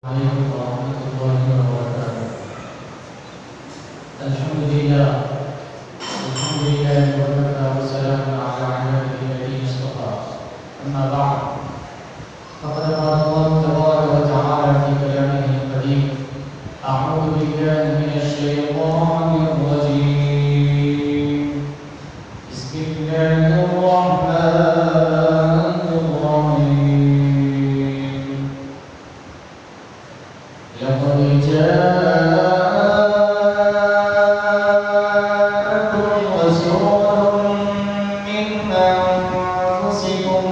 عليكم ورحمة الله وبركاته. الحمد لله وكفى وسلام على عباده الذين اصطفى. أما بعد فقد قال الله تبارك وتعالى في كلامه القديم: أعوذ بالله من الشيطان الرجيم. بسم الله الرحمن الرحيم. لقد جاءكم رسول من أنفسكم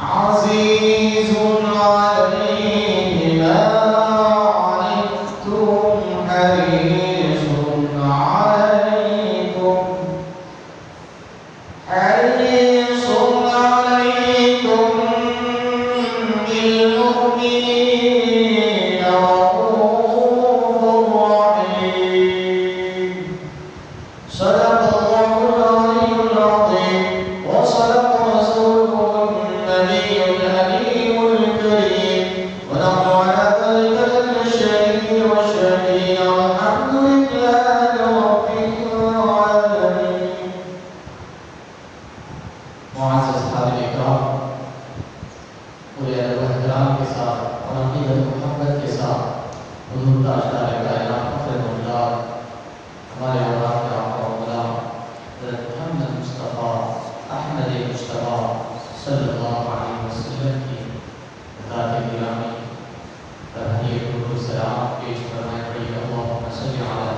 عزيز عليه ما عنتم حريص عليكم بالمؤمنين رؤوف رحيم. صدق الله العلي العظيم وصدق رسوله النبي الأمين الكريم، ونحن على ذلك من الشاهدين والشاكرين. والحمد لله رب العالمين. معزز حاضرین اکرام، پورے ادب و احترام کے ساتھ اور عقیدت و محبت کے ساتھ حضور تاجدار کائنات فخر مولاد ہمارے اولاد کے آقا و مولا حضرت محمد مصطفیٰ احمد مجتبیٰ صلی اللہ علیہ وسلم کی ذات گرامی پر ہدیہ درود و سلام پیش فرمائے پڑی. اللہم صلی علی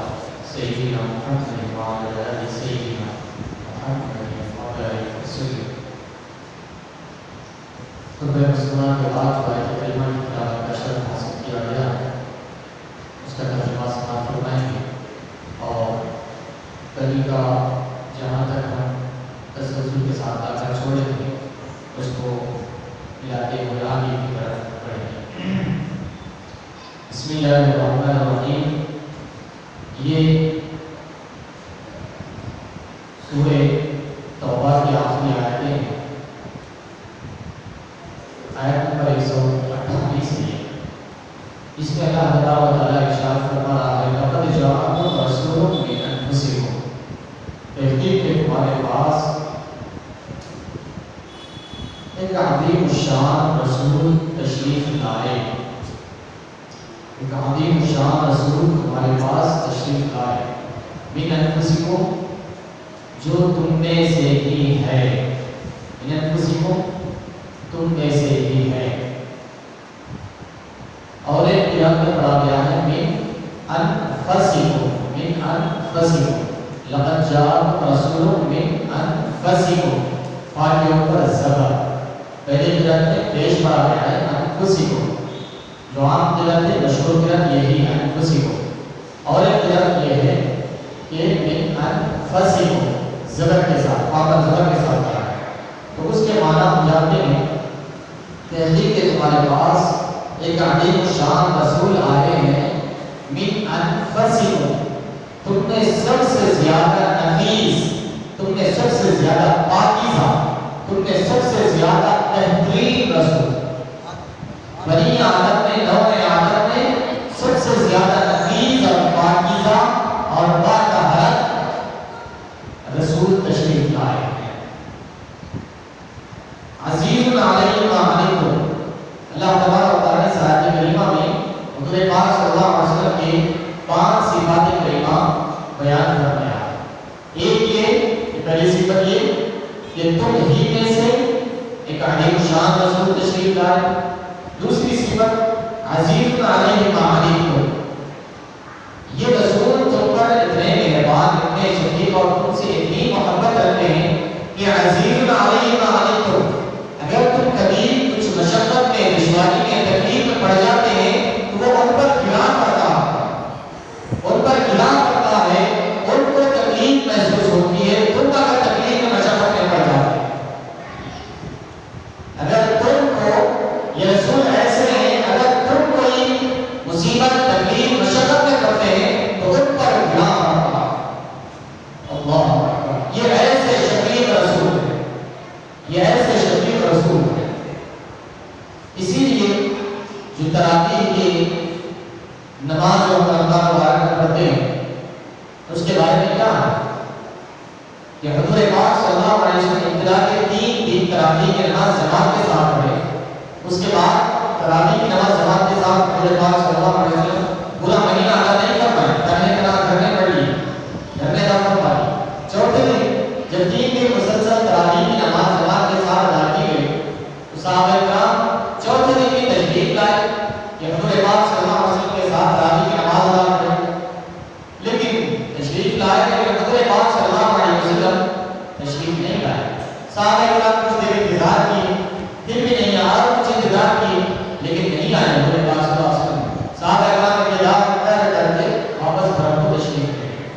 سیدنا محمد وعلی آل سیدنا محمد وعلی وسلم. خطبہ مسلمہ کے بعد آیت کریمہ کی تلاوت کا شرف حاصل کیا گیا ہے، اس کا ترجمہ سماعت فرمائیں گے. اور کلی کا جہاں تک ہم تسلسل کے ساتھ آ کر چھوڑے تھے اس کو ملاتے ہوئے آگے کی طرف بڑھیں گے. بسم اللہ الرحمن الرحیم. یہ سورہ توبہ کی آخری آیتیں ہیں. آیت نمبر 128 ہے. اس میں اللہ تعالیٰ ارشاد فرما رہا ہے: لقد جاءکم رسول من انفسکم. تحقیق کہ تمہارے پاس ایک عظیم الشان رسول تشریف لائے. ایک عظیم الشان رسول تمہارے پاس تشریف لائے. من انفسکم، جو تم میں سے ہی ہے. من انفسکم، تم میں سے ہی ہے. اور ایک قیام میں پڑھا گیا ہے من انفسکم. من انفسکم، لقد جاءکم رسول من انفسکم. فا کے اوپر زبر. پہلے قرات میں پیش پڑھا گیا ہے انفسکم. جو عام قرات ہے، مشہور قرات یہی ہے انفسکم. اور ایک قرات یہ ہے کہ من انفسکم زبر کے ساتھ، فا پر زبر کے ساتھ پڑھا ہے. تو اس کے معنی ہم جانتے ہیں. تحقیق کہ تمہارے پاس ایک عظیم الشان رسول آئے ہیں. من انفسکم، تم نے سب سے زیادہ نفیس، تم نے سب سے زیادہ پاکیزہ، تم نے سب سے زیادہ بہترین رسول. بنی آدم میں، نوع آدم میں سب سے زیادہ نفیس اور پاکیزہ اور باطہارت رسول تشریف لائے ہیں. عزیز علیہ ما عنتم. اللہ تبارک و تعالیٰ نے اس آیت کریمہ میں حضور پاک صلی اللہ علیہ وسلم کے 5 صفات کریمہ بیان فرمایا. ایک یہ پہلی صفت یہ کہ تم ہی میں سے ایک عظیم شان رسول تشریف لائے. دوسری صفت عزیز علیہ ما عنتم، یہ رسول تم پر اتنے مہربان، اتنے شفیق اور تم سے اتنی محبت رکھتے ہیں کہ عزیز علیہ ما عنتم، اگر تم کبھی کچھ مشقت میں، دشواری میں، تکلیف میں پڑ جاتے ہیں تو وہ ان پر گراں کرتا ہے، ان پر گراں کرتا ہے. ان کو تکلیف محسوس ہوتی ہے تم اگر تکلیف میں، مشقت میں پڑ جاتے ہیں. اگر تم کو یہ رسول ایسے ہیں، اگر تم کوئی مصیبت، تکلیف، مشقت میں کرتے ہیں تو ان پر گراں کرتا ہے. اللہ، یہ ایسے شفیق رسول ہے، یہ ایسے شفیق رسول نماز جو اللہ مبارک میں پڑھتے ہیں اس کے بارے میں کیا ہے کہ حضور پاک صلی اللہ علیہ وسلم ابتدا کے 3 دن تراویح کی نماز جماعت کے ساتھ پڑھے، اس کے بعد تراویح کی نماز جماعت کے ساتھ حضور پاک صلی اللہ علیہ وسلم پورا مہینہ ادا نہیں کر پائے، کرنے کے بعد گھر میں پڑھ لی، گھر میں ادا کر پائی۔ چوتھے دن جب 3 دن مسلسل تراویح کی نماز جماعت کے ساتھ ادا کی گئی تو صحابہ کرام چوتھے دن کی تشریف لائے کہ حضور پاک صلی اللہ علیہ وسلم کے ساتھ تراویح کی نماز ادا کریں، لیکن تشریف لائے کہ حضور پاک صلی اللہ علیہ وسلم تشریف نہیں لائے۔ صحابہ کرام کچھ دیر انتظار کی، پھر بھی نہیں آیا، اور کچھ انتظار کی لیکن نہیں آئے حضور پاک صلی اللہ علیہ وسلم۔ صحابہ کرام نے انتظار کر کے واپس گھر کو تشریف لے گئے۔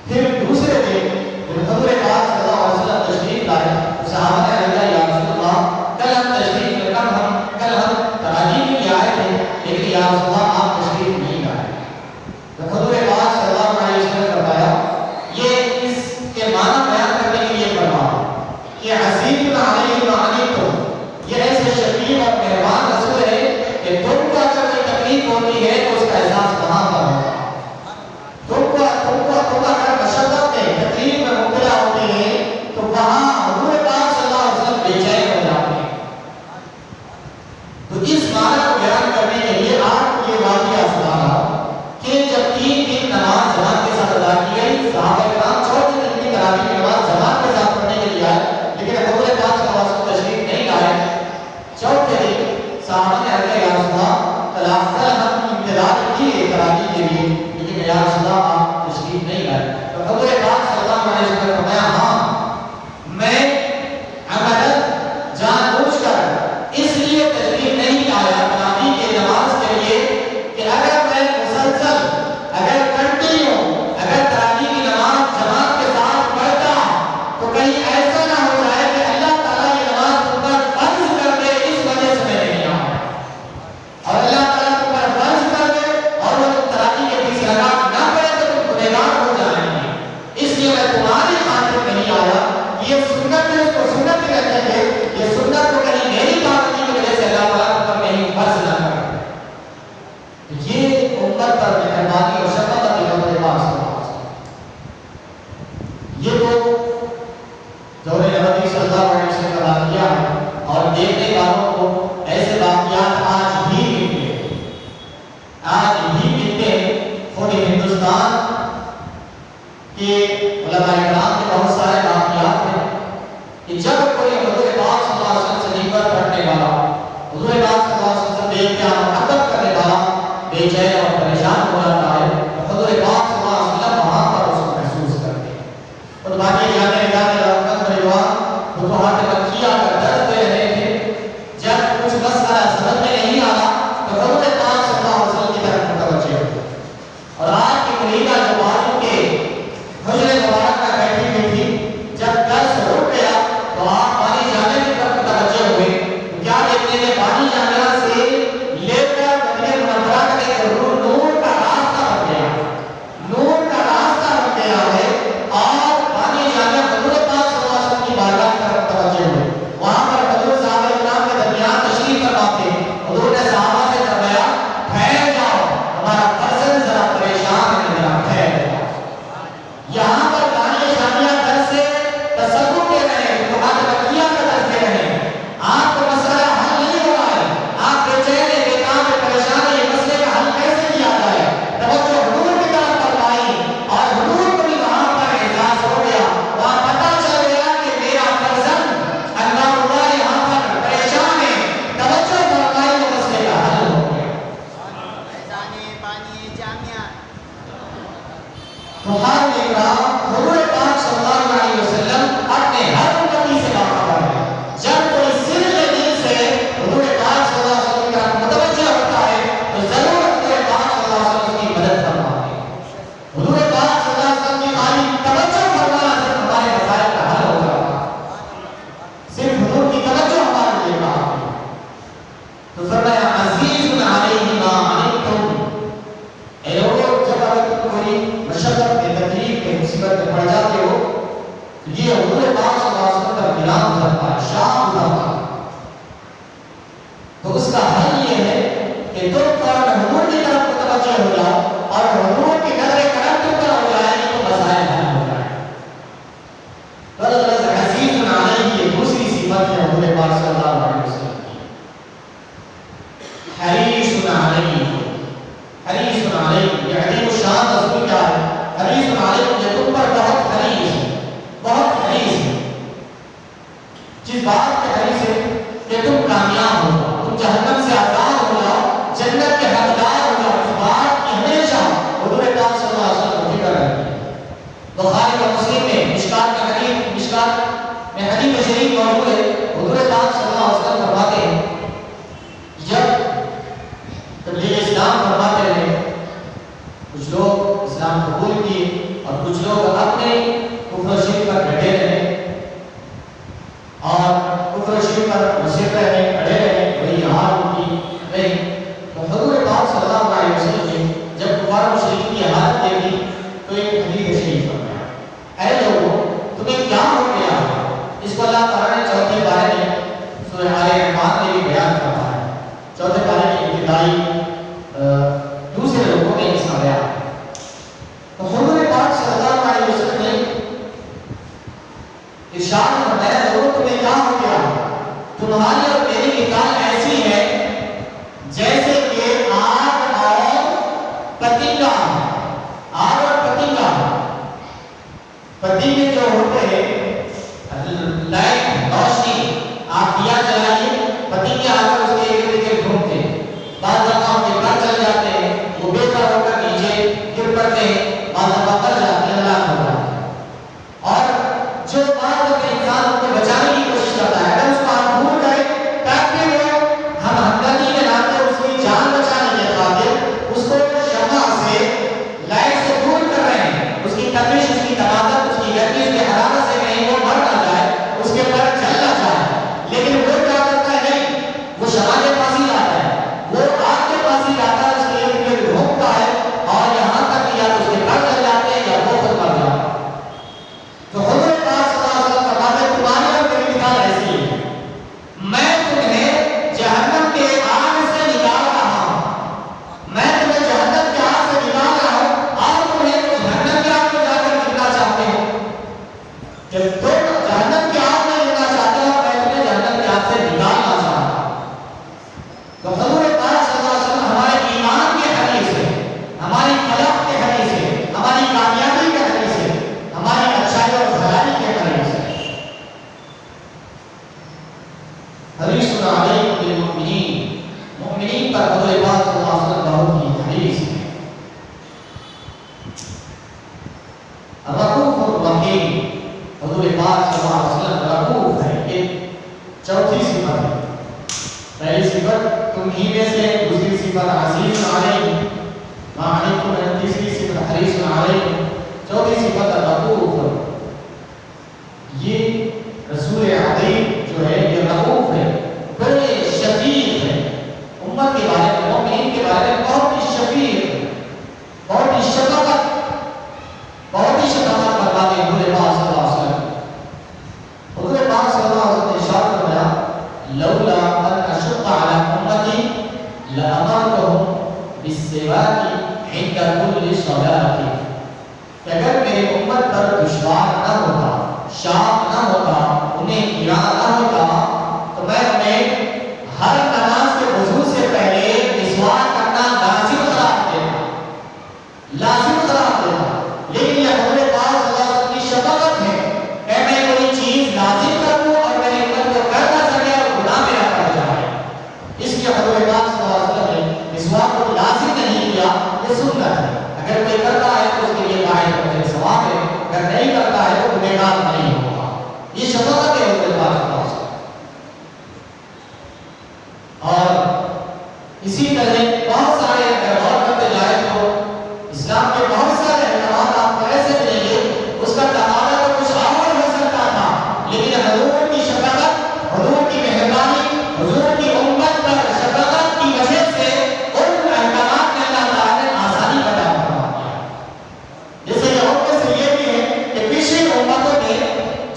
پھر دوسرے دن جب حضور پاک صلی اللہ علیہ وسلم تشریف لائے تو صحابہ نے کہا یا رسول اللہ کل ہم تشریف لے کر کل ہم تراویح کے لیے آئے تھے لیکن یا رسول اللہ آپ تشریف نہیں لائے۔ تو حضور پاک صلی اللہ علیہ وسلم نے فرمایا یہ اس کے معنی بیان کرنے کے لیے فرمایا کہ عزیز علیہ وعنیتم، یہ ایسے شفیع اور مہربان رسول ہے کہ تم کو اگر کوئی تکلیف ہوتی ہے تو اس کا احساس وہاں پر ہوگا، تم اگر مشقت میں تکلیف میں مبتلا ہوتے ہیں تو وہاں حضور پاک صلی اللہ علیہ وسلم بے چین ہو جاتے ہیں۔ تو اس معنی کو بیان کرنے کے لیے آپ یہ واقعہ سنا کہ جب 3 دن نماز جماعت کے ساتھ ادا کی گئی، صحابہ کرام چوتھے دن کی تراویح کی نماز جماعت کے ساتھ پڑھنے کے لیے آئے لیکن حضور پاک صلی اللہ علیہ وسلم تشریف نہیں لائے۔ چوتھے دن صحابہ نے عرض کیا یا رسول اللہ کل ہم انتظار کیے تراویح کے لیے لیکن یا رسول اللہ آپ تشریف نہیں لائے۔ تو حضور پاک صلی اللہ علیہ وسلم نے فرمایا ہاں میں عملاً جان بوجھ کر اس لیے تشریف نہیں لایا تراویح کی نماز کے لیے کہ اگر میں مسلسل اگر کنٹینیو اگر تراویح کی نماز جماعت کے ساتھ پڑھتا تو کہیں ایسا نہ ہو جائے کہ اللہ تعالیٰ یہ نماز تم پر فرض کر دے اس وجہ سے میں نہیں آیا، اور اللہ تعالیٰ تم پر فرض کر دے اور وہ تم تراویح کے 20 رکعت نہ پڑھے تو تم گنہگار ہو جائیں گے، اس لیے میں تمہاری خاطر نہیں آیا۔ یہ سنت ہے، اس کو سنت ہی رکھیں گے، یہ سنت کو کہیں میری پابندی کی وجہ سے اللہ تعالیٰ تم پر کہیں فرض نہ کر دے۔ یہ امت پر مہربانی اور شفقت ہے حضور پاک صلی اللہ علیہ وسلم۔ یہ تو دور نبوی صلی اللہ علیہ وسلم کا واقعہ ہے اور دیکھنے والوں کو ایسے واقعات آج بھی ملتے ہیں، آج بھی ملتے ہیں۔ خود ہندوستان کے علماء کرام کے بہت سارے واقعات ہیں کہ جب کوئی حضور پاک صلی اللہ علیہ وسلم سے نفرت کرنے والا، حضور پاک صلی اللہ علیہ وسلم سے بے اختیار محبت کرنے والا بے چین اور پریشان ہو جاتا ہے تو حضور پاک صلی اللہ علیہ وسلم وہاں پر اس کو محسوس کرتے ہیں۔ اور باقی جانے فتوحات مکیہ کا درس دے رہے تھے، جب کچھ مسئلہ سمجھ میں نہیں آیا تو حضور پاک صلی اللہ علیہ وسلم کی طرف متوجہ ہوتے اور آج کی مریضہ جو بازو کے حجر مبارک میں بیٹھی ہوئی تھی، جب درس رک گیا تو آپ پانی جانے کی طرف متوجہ ہوئے تو کیا دیکھتے ہیں پانی جانے سے لے کر مدینہ منورہ کے نور پاک صلی اللہ علیہ وسلم کی حریص علیکم، حریص علیکم، یہ عظیم الشان رسول کیا ہے؟ حریص علیکم، یہ تم پر بہت حریص ہے، بہت حریص ہے، جس بات کے حریص ہے کہ تم کامیاب ہو جاؤ، تم جہنم سے آزاد ہو جاؤ، جنت کے حقدار ہو جاؤ، اس بات کی ہمیشہ حضور پاک صلی اللہ علیہ وسلم کو فکر رہتی ہے۔ بخاری و مسلم میں مشکات کا حدیث، مشکات میں حدیث شریف موجود ہے، حضور پاک صلی اللہ علیہ وسلم فرماتے ہیں جب تبلیغ اسلام فرماتے رہے، کچھ لوگ اسلام قبول کیے اور کچھ لوگ اپنے کفر و شرک پر ڈٹے رہے اور کفر و شرک پر مصر رہے، اڑے رہے، وہی حال ان کی رہی۔ تو حضور پاک صلی اللہ علیہ وسلم نے جب کفار و مشرکین کی حالت دیکھی تو ایک حدیث شریف فرمایا، اے لوگوں تمہیں کیا ہو گیا؟ اس کو اللہ تعالیٰ نے چوتھے بارے میں سورہ آل عمران میں بھی بیان کرتا ہے، چوتھے بارے کی ابتدائی دوسرے لوگوں میں اس کا بیان ہے۔ تو حضور پاک صلی اللہ علیہ وسلم نے ارشاد فرمایا، لوگوں تمہیں کیا ہو گیا؟ تمہاری اور میری مثال ایسی ہے جیسے کہ آگ اور پتنگا، آگ اور پتنگا، پتنگے جو ہوتے ہیں لائٹ روشنی، آپ دیا جلائیے، پتنگے آ کر اس کے ارد گرد گھومتے ہیں، بعض دفعہ ان کے پر چل جاتے ہیں، وہ بے پر ہو کر نیچے گر پڑتے ہیں، بعض دفعہ پر جاتے ہیں، ہلاک ہو جاتے ہیں، اور جو بعض دفعہ انسان ان کو بچانے کی کوشش کرتا ہے، اگر اس کو آپ دور کریں تاکہ وہ ہم ہمدردی کے ناطے اس کی جان بچانے کے خاطر اس کو شمع سے، لائٹ سے دور کر رہے ہیں، اس کی تپش، اس کی تمادت، اس کی گرمی، اس کی حرارت سے کہیں وہ مر نہ جائے، اس کے پر جل نہ جائے، لیکن وہ کیا کرتا ہے؟ نہیں، وہ شمع کے پاس ہی جاتا ہے، وہ آگ کے پاس ہی جاتا ہے، اس کے ارد گرد گھومتا ہے اور یہاں تک کہ یا تو اس کے پر جل جاتے ہیں یا وہ خود مر جاتا ہے۔ تو حضور پاک صلی اللہ علیہ وسلم فرماتے ہیں تمہاری اور میری مثال ایسی ہے، میں تمہیں جہنم کے آگ سے نکال رہا ہوں، میں تمہیں جہنم کے آگ سے نکال رہا ہوں اور تمہیں جہنم کے آگ میں جا کر گرنا چاہتے ہو، جب تم جہنم کے آگ میں گرنا چاہتے ہو میں تمہیں جہنم کے آگ سے نکالنا چاہتا ہوں۔ تو حضور پاک صلی اللہ علیہ وسلم ہمارے ایمان کے حدیث ہے، ہماری فلاح کے حدیث ہے، ہماری کامیابی کے حدیث ہے، ہماری اچھائی اور بھلائی کے حدیث ہے۔ حریص علیکم بالمؤمنین، مؤمنین پر حضور پاک صلی اللہ علیہ وسلم بہت ہی حریص ہے۔ رؤوف الرحیم، حضور پاک صلی اللہ علیہ وسلم رؤوف ہے، یہ چوتھی صفت ہے۔ پہلی صفت تم ہی میں سے، دوسری صفت عزیز علیکم ما عنتم، تیسری صفت حریص علیکم، چوتھی صفت رؤوف۔ یہ رسول عظیم جو ہے یہ رؤوف ہے، بڑے شفیق ہے، امت کے بارے میں، مومنین کے بارے میں بہت ہی شفیق ہے، بہت ہی شفقت فرماتے ہیں حضور پاک صلی اللہ علیہ وسلم۔ حضور پاک صلی اللہ علیہ وسلم نے ارشاد فرمایا لولا ان اشق علی امتی لامرتهم بالسواک عند كل صلاۃ، کہ اگر میری امت پر دشوار نہ ہوتا، شاق نہ ہوتا، انہیں گرا نہ ہوتا تو میں انہیں ہر نماز کے وضو سے پہلے مسواک کرنا لازم قرار دیتا، لازم قرار دیتا، لیکن یہ حضور پاک صلی اللہ علیہ وسلم کی شفقت ہے کہ میں کوئی چیز لازم کروں اور میری امت کو کر نہ سکے اور گناہ میرا پڑ جائے، اس لیے حضور پاک صلی اللہ علیہ وسلم نے مسواک کو لازم نہیں کیا، یہ سنت ہے، اگر کوئی کرتا ہے تو اس کے لیے باعث ثواب ہے، اگر نہیں کرتا ہے تو گنہگار نہیں ہوگا، یہ شفقت ہے حضور پاک صلی اللہ علیہ وسلم۔ اور اسی طرح بہت سارے اگر غور کرتے جائیں تو اسلام کے بہت سارے احکامات آپ کو ایسے ملیں گے، اس کا تقاضا تو کچھ اور ہو سکتا تھا، لیکن حضور کی شفقت، حضور کی مہربانی، حضور کی امت پر شفقت کی وجہ سے ان احکامات میں اللہ تعالیٰ نے آسانی پیدا فرما دیا۔ جیسے یہود میں سے یہ بھی ہے کہ پچھلی امتوں میں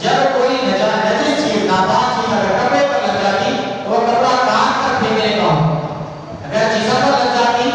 جب کوئی نجس چیز، ناپاک چیز اگر کپڑے پر لگ جاتی تو وہ کپڑا کاٹ کر پھینکنے کا، اگر جسم پر لگ جاتی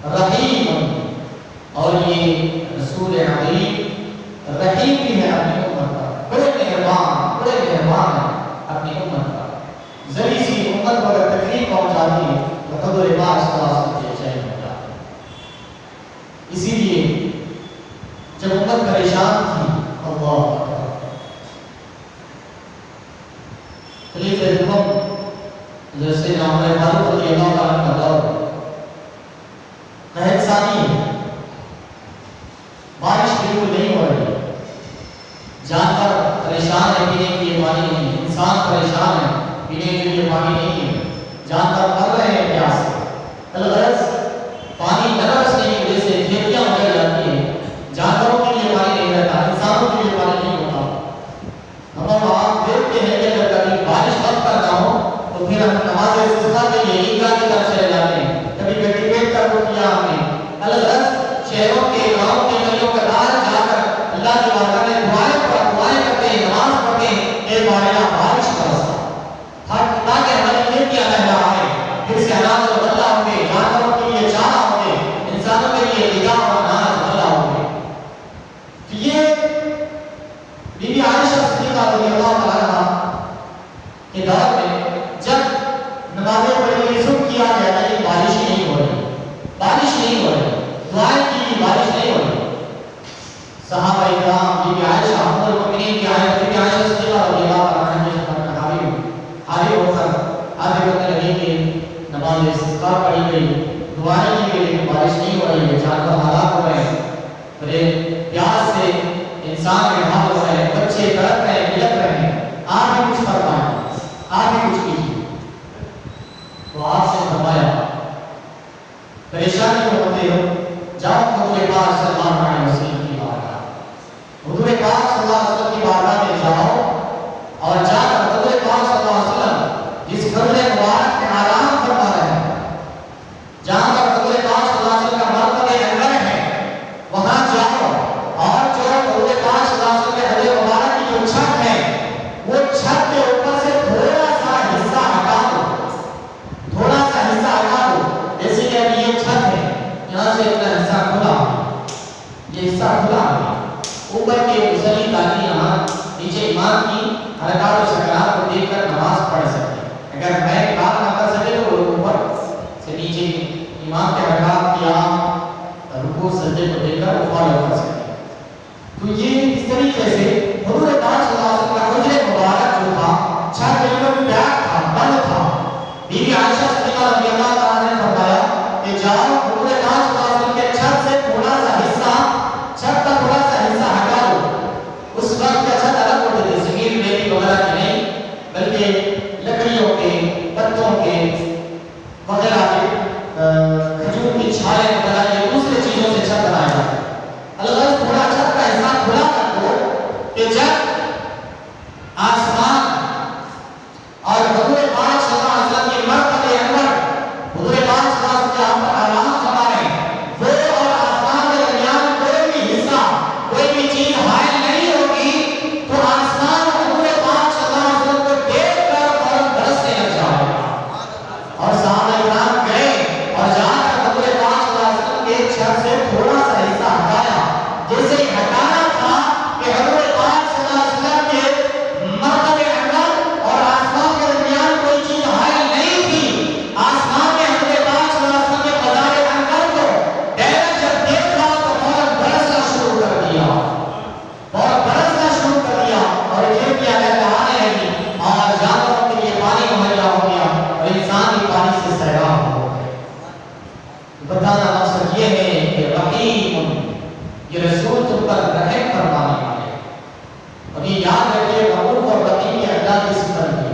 رحیم، اور یہ رسول عظیم رحیم بھی ہے اپنی امت پر، بڑے مہربان ہے اپنی امت پر۔ ذری سی امت کو اگر تکلیف پہنچاتی ہے تو حضور پاک صلی اللہ علیہ وسلم کے چین ہو جاتے ہیں۔ اسی لیے جب امت پریشان تھی، اللہ خلیفہ امم جیسے عمر فاروق رضی اللہ عنہ کا دور قحط سانی ہے، بارش بالکل نہیں ہو رہی، جانور پریشان ہے، پینے کے لیے پانی نہیں ہے، انسان پریشان ہے، پینے کے لیے پانی نہیں ہے، جانور مر رہے ہیں پیاس سے، الغرض پانی نہ برسنے کی وجہ سے کھیتیاں اجڑ جاتی ہیں، جانوروں کے لیے پانی نہیں رہتا، انسانوں کے لیے پانی نہیں ہوتا۔ ہم آپ دیکھتے ہیں کہ اگر کبھی بارش وقت پر نہ ہو تو پھر ہم نماز استسقاء کے لیے عیدگاہ کی طرف چلے جاتے ہیں، کبھی ٹکٹ کا بک کیا ہم نے، الغرض شہروں کے گاؤں کے گلیوں کے باہر جا کر اللہ کی بارگاہ میں دعائیں کرتے ہیں، نماز پڑھتے ہیں، اے باریا بارش برسا تاکہ ہماری کھیتیاں لہرا آئے، پھر سے اناج و غلہ ہوں گے، جانوروں کے لیے چارہ ہوں گے، انسانوں کے لیے غذا اور اناج غلہ ہوں گے۔ تو یہ بی بی عائشہ صدیقہ رضی اللہ عنہا کے دور میں جب نمازیں پڑھی گئی، سب کیا گیا لیکن بارش نہیں ہو رہی، دعائیں کی بارش نہیں ہو رہی۔ صحابہ اکرام بی بی عائشہ ام المؤمنین کی آیت بی بی عائشہ صدیقہ رضی اللہ عنہا کے خدمت میں حاضر ہو کر عرض کرنے لگی کہ نماز استسقاء پڑھی گئی، دعائیں کی گئی لیکن بارش نہیں ہو رہی ہے، جانور ہلاک ہو رہے ہیں، بڑے پیاس سے انسان کے حال ہو رہے ہیں، بچے تڑپ رہے ہیں، بلک رہے ہیں، آپ بھی کچھ فرمائیں، آپ بھی کچھ کیجیے۔ تو آپ سے فرمایا پریشانی ہوتے ہو جاؤ حضور پاک صلی اللہ علیہ وسلم کی بارگاہ، حضور پاک صلی اللہ علیہ وسلم کی بارگاہ میں جاؤ اور جا کر حضور پاک صلی اللہ علیہ وسلم جس قبر مبارک میں آرام فرما رہے ہیں، جہاں پر حضور پاک صلی اللہ علیہ وسلم کا مرتبہ انور ہے، وہاں جاؤ اور جو حضور پاک صلی اللہ علیہ وسلم کے حضور مبارک کی جو چھت ہے وہ چھت کے اوپر سے تھوڑا سا حصہ ہٹا دو، تھوڑا سا حصہ ہٹا دو، جیسے کہ ابھی یہ چھت ہے، یہاں سے اتنا حصہ کھلا، یہ حصہ کھلا ہے، اوپر کے مصلی تاکہ یہاں نیچے امام کی حرکات و سکنات کو دیکھ کر نماز پڑھ سکے، اگر میں کام نہ کر سکے تو اوپر سے نیچے امام کے حرکات قیام رکوع سجدے کو دیکھ کر وہ فالو کر سکے۔ تو یہ اس طریقے سے حضور پاک صلی اللہ علیہ وسلم کا حجر مبارک جو تھا چھت بالکل پیک تھا، بند تھا۔ بی بی عائشہ صدیقہ رضی اللہ عنہا نے فرمایا کہ جاؤ حضور پاک صلی اللہ علیہ وسلم کے چھت سے تھوڑا سا حصہ، چھت کا تھوڑا سا حصہ ہٹا دو۔ اس وقت کا چھت الگ ہوتے تھے، زمین ریتی وغیرہ کی نہیں بلکہ لکڑیوں کے، پتوں کے وغیرہ کے، کھجور کی چھالیں وغیرہ یہ دوسرے چیزوں سے چھت بنایا جاتا ہے۔ الغرض تھوڑا چھت کا حصہ کھلا کر دو کہ جب آسمان اور حضور پاک صلی اللہ علیہ وسلم کی مرتبہ انور، حضور پاک صلی اللہ علیہ وسلم جہاں پر آرام فرما رہے ہیں، وہ اور آسمان کے درمیان کوئی بھی حصہ، کوئی بھی چیز حائل نہیں ہوگی، تو آسمان حضور پاک صلی اللہ علیہ وسلم کو دیکھ کر فوراً برسنے لگ جائے گا۔ اور صحابہ کرام گئے اور جہاں تک حضور پاک صلی اللہ علیہ وسلم کے چھت سے تھوڑا سا حصہ ہٹایا، جیسے ہی ہٹانا تھا کہ حضور پاک صلی اللہ علیہ وسلم کے مرتبہ انور اور آسمان کے درمیان کوئی چیز حائل نہیں تھی، آسمان نے حضور پاک صلی اللہ علیہ وسلم کے مزار انور کو ڈائریکٹ جب دیکھا تو فوراً برسنا شروع کر دیا، اور کھیتیاں لہلہانے لگی اور جانوروں کے لیے پانی مہیا ہو گیا اور انسان بھی پانی سے سیراب ہو گئے۔ بتانا مقصد یہ ہے کہ رحیم، یہ رسول تم پر رحم فرمانے والے، اور یہ یاد رکھیے رؤوف اور رحیم یہ اللہ کی صفت ہے،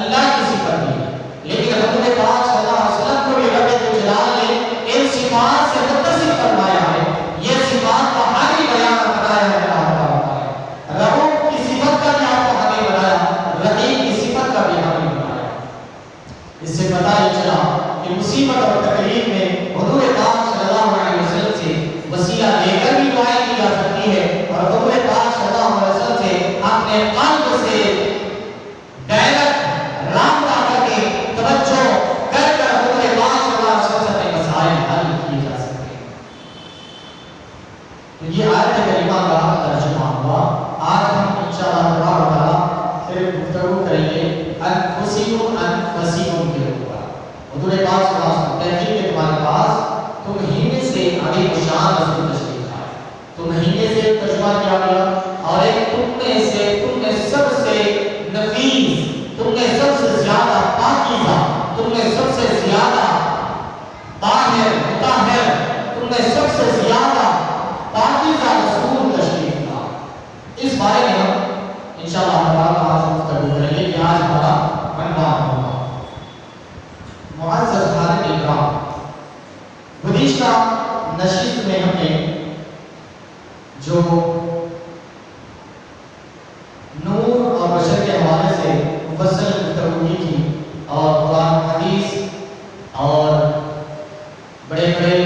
اللہ کی صفت ہے، لیکن حضور پاک صلی اللہ علیہ وسلم کو بھی رب جلال نے ان صفات سے متصف فرمایا ہے، یہ صفات کا حالی بیان بتایا ہے اللہ تعالیٰ۔ رؤوف کی صفت کا بھی آپ کو حالی بتایا، رحیم کی صفت کا بھی حالی بتایا۔ اس سے پتہ یہ چلا کہ مصیبت اور تکلیف میں حضور پاک صلی اللہ علیہ وسلم سے وسیلہ لے کر بھی دعائیں کی جا سکتی ہے، اور حضور پاک صلی اللہ علیہ وسلم سے آپ تمہینے سے عظیم شان رسول تشریف لائے. تمہینے سے ترجمہ کیا گیا اور ایک تم میں سب سے نفیس، تم میں سب سے زیادہ پاکیزہ، تم میں سب سے زیادہ طاہر مطہر، تم میں سب سے زیادہ پاکیزہ رسول تشریف لائے. اس بارے میں ہم انشاءاللہ تعالیٰ آج گفتگو کریں گے کہ آج ہمارا عنوان ہوگا. معزز حاضرین اکرام، گزشتہ نشست میں ہم نے جو نور اور بشر کے حوالے سے مفصل گفتگو کی تھی اور قرآن حدیث اور بڑے بڑے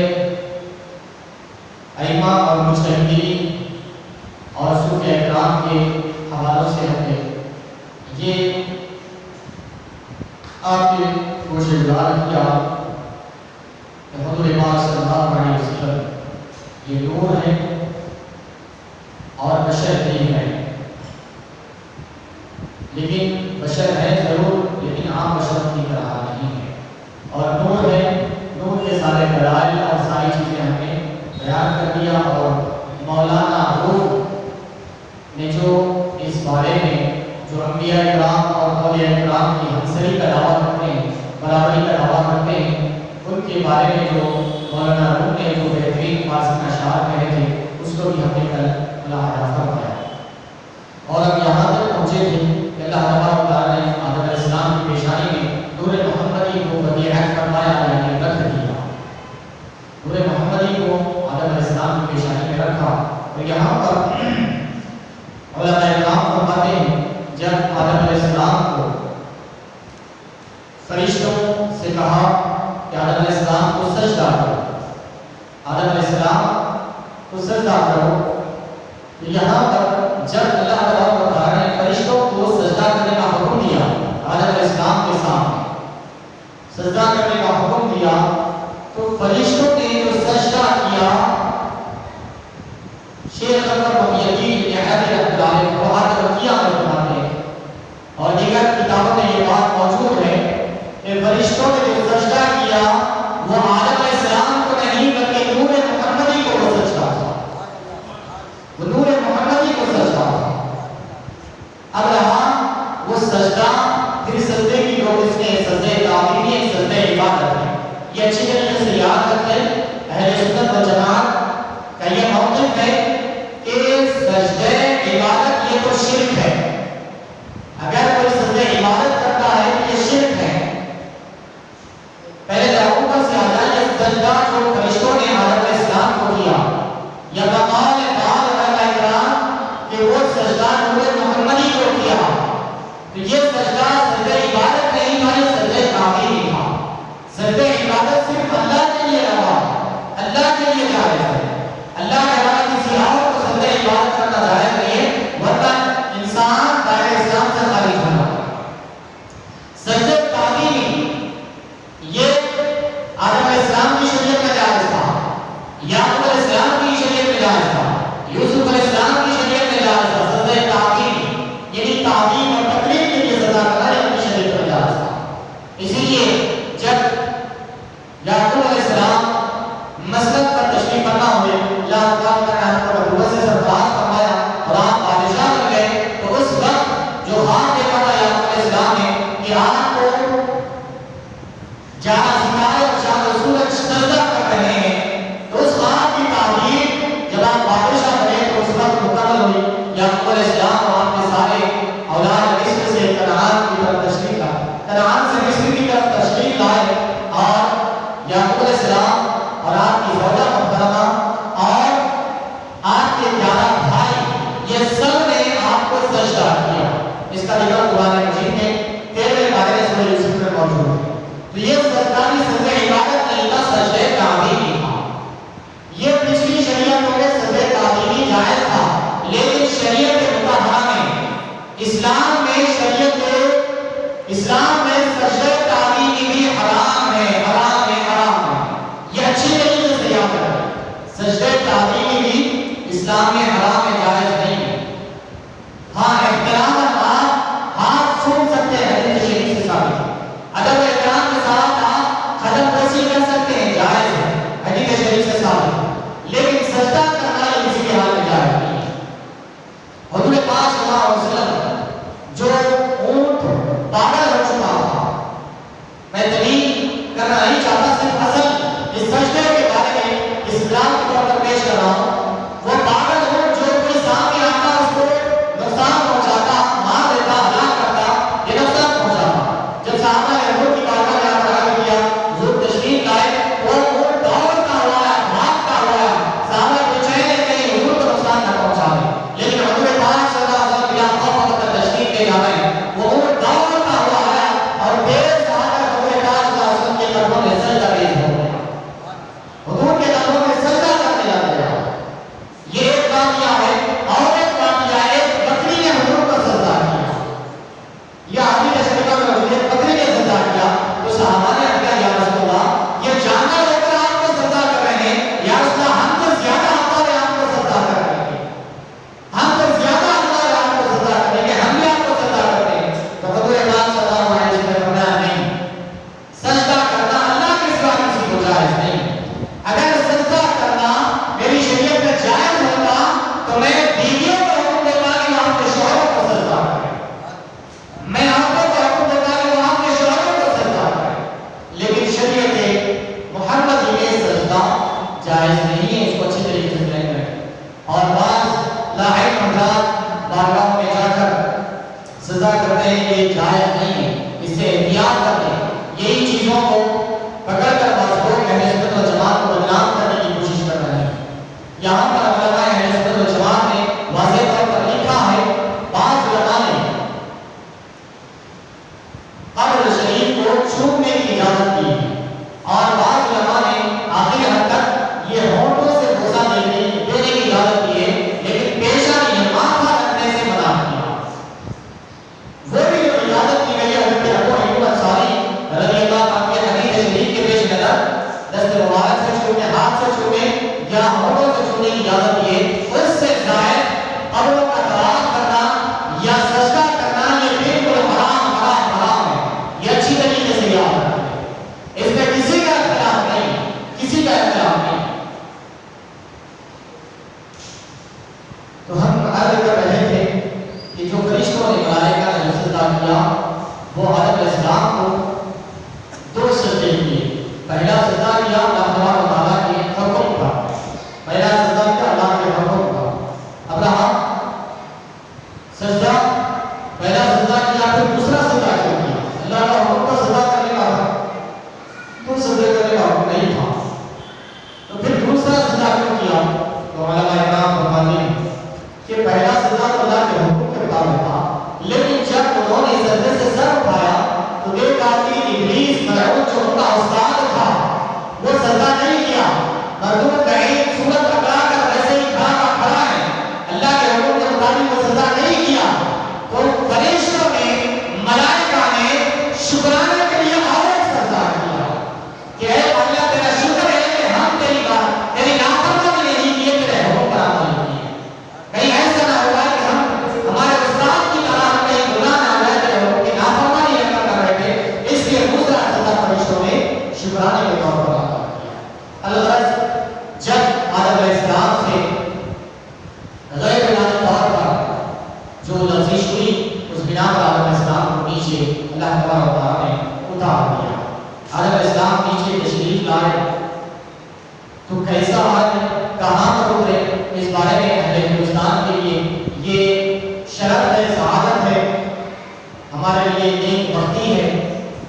ائمہ اور مجتہدین اور صوفیاء اکرام کے حوالوں سے ہم نے یہ آپ کے گوش گزار کیا کہ حضور پاک صلی اللہ علیہ وسلم یہ نور ہے اور بشر نہیں ہے. لیکن بشر ہے ضرور، لیکن عام بشر کی طرح نہیں ہے. اور نور ہے، نور کے سارے دلائل اور ساری چیزیں ہم نے بیان کر دیا. اور مولانا روح نے جو اس بارے میں جو انبیاء اکرام اور اولیاء اکرام کی ہمسری کا دعویٰ کرتے ہیں، برابری کا دعویٰ کرتے ہیں، ان کے بارے میں جو مولانا روح نے جو بہترین فارسی اشعار کہے تھے، اس کو بھی ہم نے کل ملاحظہ فرمایا. اور اب یہاں تک پہنچے تھے کہ اللہ تبارک و تعالیٰ نے آدم علیہ السلام کی پیشانی میں نور محمدی کو بدیعت فرمایا، یعنی رکھ دیا. نور محمدی کو آدم علیہ السلام کی پیشانی میں رکھا. اور یہاں پر علماء اکرام فرماتے ہیں جب آدم علیہ السلام کو فرشتوں سے کہا کہ آدم علیہ السلام کو سجدہ کرو، آدم علیہ السلام کو سجدہ کرو، تو یہاں پر جب اللہ تبارک و تعالیٰ نے فرشتوں کو سجدہ کرنے کا حکم دیا، آدم علیہ السلام کے سامنے سجدہ کرنے کا حکم دیا، تو فرشتوں نے جو سجدہ کیا، شیخ اکبر محی الدین ابن حجر رحمۃ اللہ علیہ فروعات بقیہ میں فرماتے ہیں اور دیگر کتابوں میں یہ بات موجود ہے کہ فرشتوں نے جو سجدہ کیا وہ آدم علیہ السلام کو نہیں بلکہ نور محمدی کو وہ سجدہ تھا، وہ نور محمدی کو سجدہ تھا. اب رہا وہ سجدہ، پھر سجدے کی جو اس میں سجدے تعظیمی ہے، سجدے عبادت ہے. یہ اچھی طریقے سے یاد رکھیں، اہل سنت و جماعت کا یہ موقف ہے کہ سجدے عبادت یہ تو شرک ہے. اگر کوئی سجدے عبادت کرتا ہے تو یہ شرک ہے. پہلے اوپر سے آ جائے یہ سجدہ جو فرشتوں نے آدم علیہ السلام کو کیا، یا بقال بعض علماء کرام کہ وہ سجدہ نور محمدی کو کیا، تو یہ سجدہ سجدہ عبادت نہیں تھا، یہ سجدہ تعظیمی تھا. سجدہ عبادت صرف اللہ کے لیے روا، اللہ کے لیے جائز ہے. اللہ کے علاوہ کسی اور کو سجدہ عبادت کرنا جائز نہیں ہے، ورنہ انسان دائرہ اسلام سے خارج ہوگا. سجدہ تعظیمی یہ آدم علیہ السلام کی شریعت میں جائز تھا، یعقوب علیہ السلام کی شریعت میں جائز تھا، یوسف علیہ السلام کی شریعت میں جائز تھا. سجدہ تعظیمی یعنی تعظیم اور تقریب کے لیے سجدہ کرنا یہ اپنی شریعت میں جائز تھا. اسی لیے جب یعقوب علیہ السلام مسجد پر تشریف فرما ہوئے، اللہ تعالیٰ نے آپ کو نبوت سے سرفراز فرمایا اور آپ بادشاہ بن گئے، تو اس وقت جو ہاتھ دیکھا تھا یعقوب علیہ السلام نے کہ آپ کو جہاں ستارے اور چاند و سورج سجدہ کر رہے ہیں، تو اس ہاتھ کی تعبیر جب آپ بادشاہ بنے تو اس وقت مکمل ہوئی. یعقوب علیہ السلام اور آپ کے سارے اولاد مصر سے کنعان کی طرف تشریف لائے، کنعان سے مصر کی طرف تشریف لائے، اور یعقوب علیہ السلام اور آپ کی زوجہ محترمہ اور آپ کے 11 بھائی یہ سب نے آپ کو سجدہ کیا. اس کا ذکر قرآن مجید میں 13ویں پارے میں سورہ یوسف میں موجود ہے. تو یہ سجدہ بھی سجدہ عبادت نہیں تھا، سجدہ تعظیمی تھا. یہ پچھلی شریعتوں میں سجدہ تعظیمی جائز تھا، لیکن شریعت مطہرہ میں اسلام میں سجدہ تعظیمی بھی حرام ہے، حرام ہے، حرام ہے. یہ اچھی طریقے سے یاد رکھیں، سجدہ تعظیمی بھی اسلام میں حرام ہے، جائز نہیں ہے. ہاں احترام آپ ہاتھ چھو سکتے ہیں، حدیث شریف سے ثابت ہے. ادب احترام کے ساتھ آپ قدم کشی کر سکتے ہیں، جائز ہے. حدیث جائز نہیں ہے، اس کو اچھی طریقے سے ذہن میں رکھیں۔ اور بعض لاحق حضرات بارگاہوں میں جا کر سزا کرتے ہیں، یہ جائز نہیں ہے، اس سے احتیاط کرتے ہیں۔ یہی چیزوں کو پکڑ کر بعض لوگ اہل سنت والجماعت کو بدنام کرنے کی کوشش کر رہے ہیں۔ یہاں پر علماء اہل سنت والجماعت نے واضح طور پر لکھا ہے، بعض علماء نے قبر شریف کو چھونے کی اجازت دی ہے، اور بعض علماء نے آخری حد تک یہ ہونٹوں سے بوسہ دینے کی اجازت دی ہے، لیکن پیشانی یا ماتھا رکھنے سے منع کیا۔ وہ بھی جو اجازت دی گئی ہے حضرت ابو ایوب انصاری رضی اللہ عنہ کے حدیث شریف کے پیش نظر دست مبارک سے چھونے، ہاتھ سے چھونے یا ہونٹوں سے چھونے کی اجازت دی ہے، اس سے زائد قبروں کا طواف کرنا یا سجدہ کرنا یہ بالکل حرام حرام حرام ہے۔ یہ اچھی طریقے سے یاد رکھیں، اس میں کسی کا اختلاف نہیں، کسی کا اختلاف نہیں۔ تو ہم عرض کر رہے تھے کہ جو فرشتوں نے ملائکہ نے سجدہ کیا وہ آدم علیہ السلام کو دو سجدے کیے۔ پہلا سجدہ کیا اللہ تبارک و تعالیٰ کے حکم کا، پہلا سجدہ کیا اللہ کے حکم کا۔ ابراہیم سجدہ پہلا سجدہ کیا، پھر دوسرا سجدہ کیوں کیا؟ اللہ کا حکم کا سجدہ کرنے کا تھا، تو سجدے کرنے کا حکم نہیں تھا، تو پھر دوسرا سجدہ کیوں کیا؟ تو علماء اکرام فرماتے ہیں کہ پہلا سجدہ تو اللہ کے حکم کے مطابق تھا، لیکن جب انہوں نے سجدے سے سر اٹھایا تو دیکھا کہ ابلیس ملعون جو ان کا استاد تھا وہ سجدہ نہیں کیا، مردود بعید صورت پکڑا کر ویسے ہی کھڑا کا کھڑا ہے، اللہ کے حکم کے مطابق وہ سجدہ نہیں کیا۔ تو فرشتوں نے ملائکہ نے شکرانے کے لیے اور ایک سجدہ کیا کہ اے اللہ تیرا شکر ہے کہ ہم تیری بات تیری نافرمانی نہیں کیے، تیرے حکم پر عمل کیے۔ کہیں ایسا نہ ہوگا کہ ہم ہمارے استاد کی طرح ہم کہیں گناہ نہ ہو جائے، تیرے حکم کی نافرمانی نہ کر رہے تھے، اس لیے دوسرا سجدہ فرشتوں نے شکرانے کے طور پر عمل کیا۔ الغرض جب آدم علیہ السلام سے غیر الہی طور پر جو لفظش ہوئی اس بنا پر آدم علیہ السلام کو نیچے اللہ تبارک و تعالیٰ نے اتار دیا۔ آدم علیہ السلام نیچے تشریف لائے تو کیسا حال کہاں پر اترے، اس بارے میں اہل ہندوستان کے لیے یہ شرف ہے، سعادت ہے، ہمارے لیے نیک بختی ہے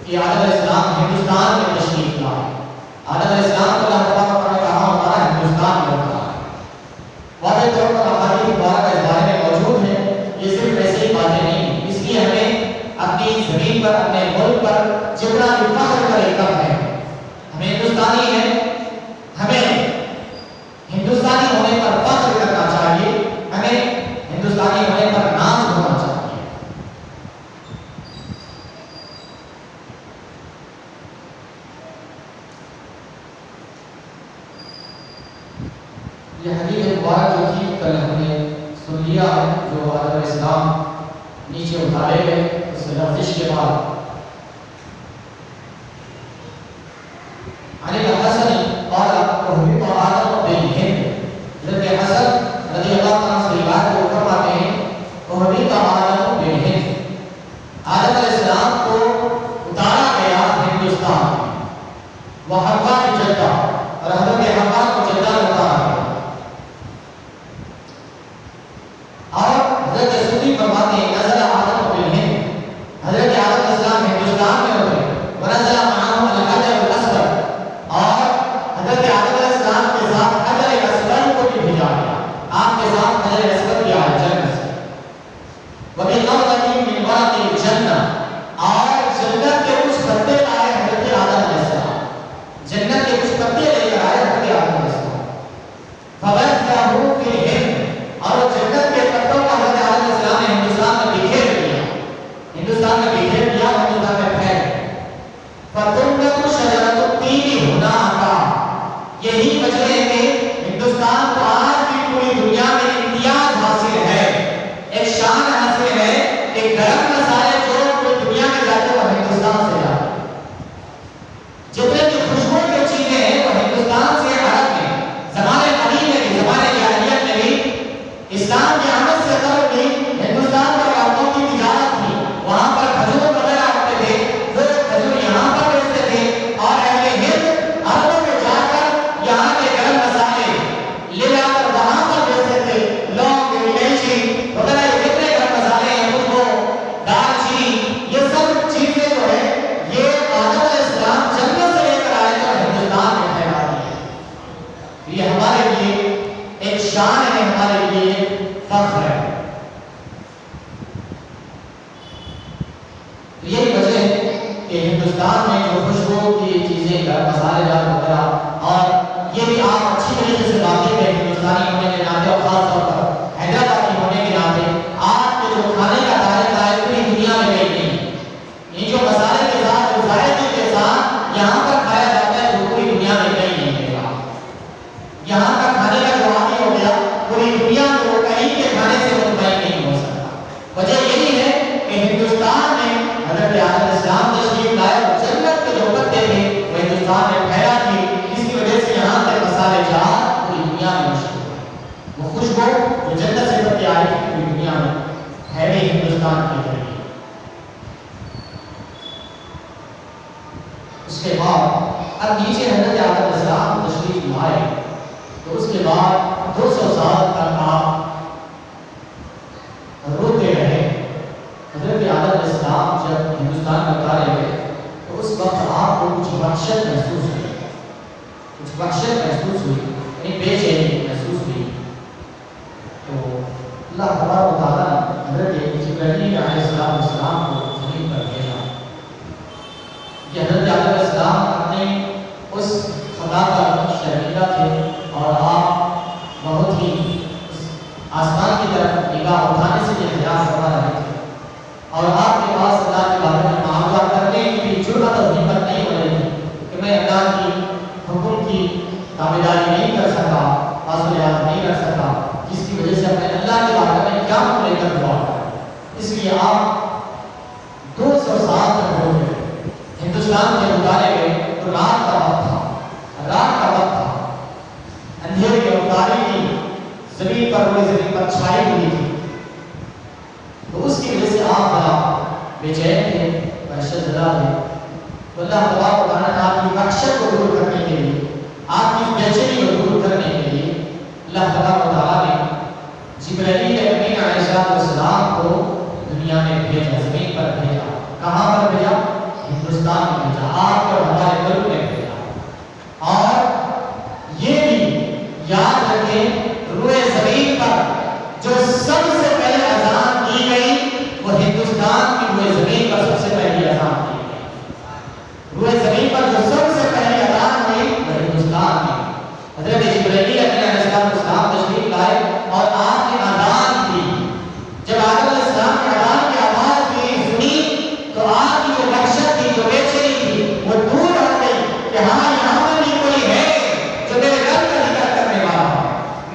کہ آدم علیہ السلام ہندوستان میں تشریف لائے۔ آدم علیہ السلام کو اللہ تبارک و تعالیٰ نے کہا ہمارا ہندوستان میں اترا ہے۔ واضح طور پر ہماری مبارک اس بارے میں موجود ہے، یہ صرف ایسے ہی باتیں نہیں، اس لیے ہمیں اپنی زمین پر اپنے ملک پر جتنا بھی فخر کرے کم ہے۔ ہمیں ہندوستانی ہے، ہمیں ہندوستانی ہونے پر فخر کرنا چاہیے، ہمیں ہندوستانی ہونے پر ناز ہونا چاہیے۔ یہ حدیث مبارک جو تھی کل ہم نے سن لیا ہے، جو آدم علیہ السلام نیچے اٹھائے گئے اس لفظش کے بعد۔ عن الحسن قال اهبط آدم بالهند، حضرت حسن رضی اللہ عنہ سے روایت کو فرماتے ہیں اهبط آدم بالهند، آدم علیہ السلام کو اتارا گیا ہندوستان میں، وحوا بجدہ، اور حضرت حوا کو جدہ میں اتارا گیا۔ اور حضرت سودی فرماتے ہیں نزل آدم بالهند، حضرت آدم علیہ السلام ہندوستان میں اترے، ونزل معه الحجر الاسود، اور حضرت آدم علیہ السلام کے ساتھ حجر اسود کو بھی بھیجا گیا، آپ کے ساتھ حجر اسود بھی آیا جنت سے۔ وبقبضة من ورق الجنة، اور جنت کے کچھ پتے لائے حضرت آدم علیہ السلام، جنت کے کچھ پتے لے کر آئے حضرت آدم علیہ السلام۔ فبثه في الهند، اور وہ جنت کے پتوں کا حضرت آدم علیہ السلام نے ہندوستان میں بکھیر دیا، ہندوستان میں بکھیر دیا، ہندوستان میں پھیل گیا۔ فتنبت شجرۃ التین هناک، یہی وجہ ہے کہ ہندوستان کو آج بھی پوری دنیا میں امتیاز حاصل ہے، ایک شان حاصل ہے، ایک گرم مسالے جو پوری دنیا میں جاتے وہ ہندوستان سے جاتے، جتنے بھی خوشبو کی چیزیں ہیں وہ ہندوستان سے عرب میں زمانے قدیم میں بھی، زمانے جاہلیت میں بھی، اسلام کی آمد سے قبل بھی ہندوستان پر عورتوں کی تجارت تھی، وہاں پر کھجور وغیرہ ہوتے تھے، وہ کھجور یہاں پر بیچتے تھے، اور اہل ہند عربوں میں جا کر یہاں کے گرم یہ ہمارے لیے ایک شان ہے، ہمارے لیے ایک فخر ہے۔ یہی وجہ ہے کہ ہندوستان میں جو خوشبو کی چیزیں مسالے جات وغیرہ، اور یہ بھی آپ اچھی طریقے سے واقف ہے ہندوستانی ہونے کے ناطے اور خاص طور پر حیدرآبادی ہونے کے ناطے، آپ کے جو کھانے کا ذائقہ ہے پوری دنیا میں کہیں نہیں۔ یہ جو مسالے کے ساتھ، جو ذائقے کے ساتھ یہاں پر کھایا جاتا ہے وہ پوری دنیا میں کہیں نہیں ملے گا۔ یہاں کا کھانے کا جو عادی ہو گیا پوری دنیا میں وہ کہیں کے کھانے سے مطمئن نہیں ہو سکتا۔ وجہ یہی ہے کہ ہندوستان میں حضرت آدم اسلام تشریف لائے اور جنت کے جو پتے تھے وہ ہندوستان میں پھیلا تھی، جس کی وجہ سے یہاں کے مسالے جات پوری دنیا میں مشہور ہے۔ وہ خوشبو جو جنت سے پتے آئی تھی پوری دنیا میں پھیلی ہندوستان کے ذریعے۔ اس کے بعد اب نیچے حضرت آدم اسلام تشریف لائے تو اس کے بعد 200 سال تک آپ روتے رہے۔ حضرت آدم اسلام جب ہندوستان میں اتارے گئے تو اس وقت آپ کو کچھ وحشت محسوس ہوئی، کچھ وحشت محسوس ہوئی، یعنی بے چینی محسوس ہوئی۔ تو اللہ تبارک و تعالیٰ نے حضرت جبرائیل علیہ السلام کو زمین پر بھیجا کہ حضرت آدم اسلام اپنے اس خدا کا شرمندہ تھے اور آپ بہت ہی آسمان کی طرف نگاہ اٹھانے سے یہ حیات فرما رہے تھے، اور آپ کے پاس اللہ کے بارے میں معاملہ کرنے کی بھی جرأت اور ہمت نہیں ہو رہی تھی کہ میں اللہ کی حکم کی تابعداری نہیں کر سکا، پاس و لحاظ نہیں کر سکا، جس کی وجہ سے میں اللہ کے بارے میں کیا لے کر ہوا۔ اس لیے آپ 200 سال تک ہو گئے ہندوستان کے اتارے گئے تو رات کا وقت تھا، رات کا وقت تھا، اندھیرے کی تاریکی زمین پر ہوئی، زمین پر چھائی ہوئی تھی۔ تو اس کی وجہ سے آپ بڑا بے چین تھے، وحشت زدہ تھے۔ تو اللہ تبارک و تعالیٰ نے آپ کی وحشت کو دور کرنے کے لیے، آپ کی بے چینی کو دور کرنے کے لیے اللہ تبارک و تعالیٰ نے جبرائیل امین علیہ السلام کو دنیا میں بھیجا، زمین پر بھیجا۔ کہاں پر بھیجا؟ ہندوستان میں بھیجا، آپ کو ہمارے قلب میں بھیجا۔ اور یہ بھی یاد رکھیں روئے زمین پر جو سب سے پہلے اذان دی گئی وہ ہندوستان کی روئے زمین پر سب سے پہلی اذان دی گئی۔ روئے زمین پر جو سب سے پہلی اذان ہوئی وہ ہندوستان میں حضرت جبرائیل علیہ السلام تشریف لائے اور آپ نے اذان دی۔ جب آدم علیہ السلام نے اذان کی آواز سنی تو آپ کی جو وحشت تھی، جو بے چینی تھی، وہ دور ہو گئی کہ ہاں یہاں پر بھی کوئی ہے جو میرے رب کا ذکر کرنے والا ہے،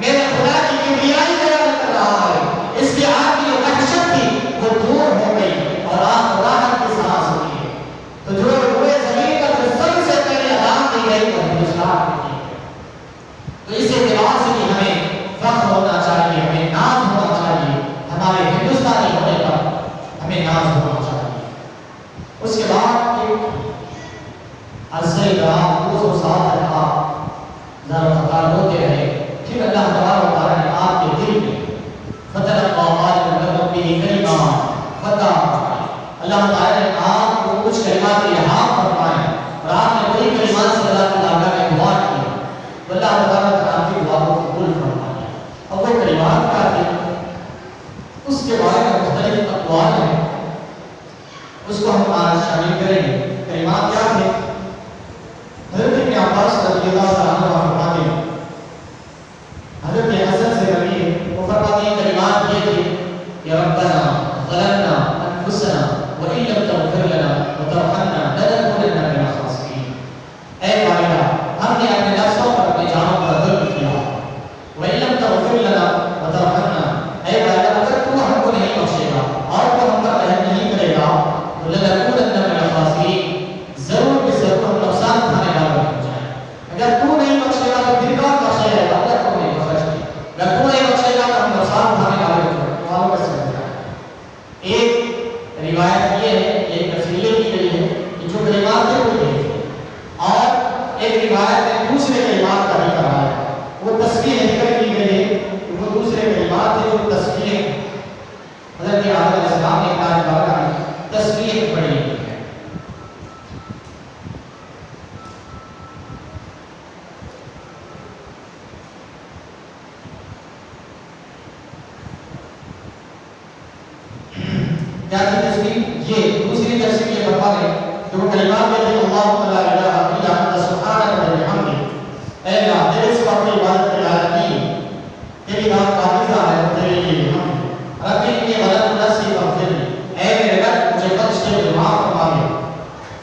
میرے خدا کی کبریائی بیان کر رہا ہے۔ اس لیے آپ کی جو وحشت تھی وہ دور ہو گئی اور آپ راحت کی سانس لیے۔ تو جو روئے زمین پر جو سب سے پہلے اذان دی گئی وہ ہندوستان میں دی گئی۔ تو اس اعتبار سے بھی ہمیں فخر ہونا چاہیے، ہمیں ناز ہونا چاہیے، ہمارے ہندوستانی ہونے پر ہمیں ناز ہونا چاہیے۔ اس کے بعد عرصے دراز 200 سال تک آپ زار و فقار ہوتے رہے۔ پھر اللہ تبارک و تعالیٰ نے آپ کے دل میں فتلقى آدم من ربه کلمات فتح، اللہ تعالیٰ نے آپ کو کچھ کلمات الہام فرمائے اور آپ نے وہی کلمات سے اللہ تعالیٰ میں دعا کی تو اللہ تعالیٰ نے آپ کی دعا کو قبول فرمایا۔ اور وہ کلمات کیا تھے اس کے بارے میں مختلف اقوال ہیں، اس کو ہم آج شامل کریں گے۔ کلمات کیا تھے؟ حضرت ابن عباس رضی اللہ عنہ فرماتے ہیں، حضرت حسن سے روی ہے، وہ کیا تھی تفسیر؟ یہ دوسری تفسیر یہ فرما رہے کہ وہ کلمات میں تھے اللہ لا الہ الا انت سبحانک و بحمدک، اے اللہ تیرے سوا کوئی عبادت کے لائق نہیں، تیری ذات پاکیزہ ہے اور تیرے لیے حمد، ربی انی ظلمت نفسی فاغفر لی، اے میرے رب مجھے بخش دے، مجھے معاف فرما دے،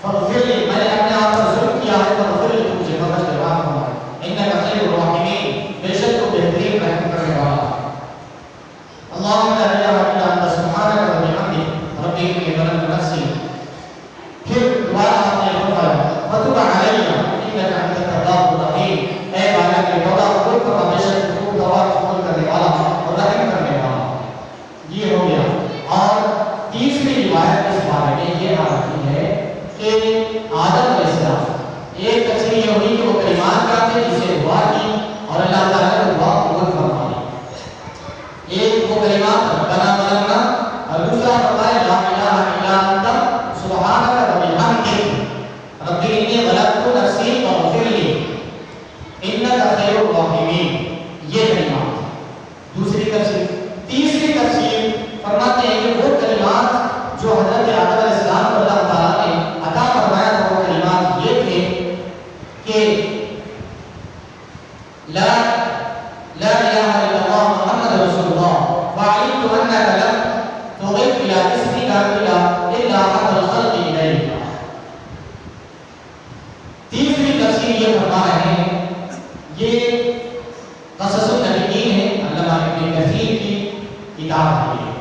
فاغفر لی میں نے اپنے آپ پر ظلم کیا ہے، فاغفر لی تو مجھے بخش دے، معاف فرما دے، انک خیر الراحمین بے شک تو بہترین رحم کرنے والا۔ اللہم لا الہ الا انت سبحانک و بحمدک ربی انی ظلمت نفسی، پھر دوبارہ آپ نے فرمایا فتب علی انک انت التواب الرحیم، اے بارہ کی توبہ قبول فرما، بے شک تو توبہ قبول کرنے والا اور رحم کرنے والا۔ یہ ہو گیا۔ اور تیسری روایت اس بارے میں یہ آتی ہے کہ آدم علیہ السلام، ایک تفسیر یہ ہوئی کہ وہ کلمات کرتے جسے دعا کی اور اللہ تعالیٰ نے دعا قبول فرما لی، ایک وہ کلمات ربنا ظلمنا، اور دوسرا فرمایا لا الہ الا انت سبحانک و بحمدک ربی انی ظلمت نفسی فاغفر لی انک خیر الراحمین، یہ کلمات دوسری تفسیر۔ تیسری تفسیر فرماتے ہیں کہ وہ کلمات جو حضرت آدم علیہ السلام کو اللہ تعالیٰ نے عطا فرمایا تھا، وہ کلمات یہ تھے کہ لا الہ الا اللہ محمد رسول اللہ وعلمت انک لم تضف الى اسمک الا حق الخلق الیک۔ تیسری تفسیر یہ فرما رہے ہیں، یہ قصص النبیین ہے، علامہ ابن کثیر کی کتاب ہے،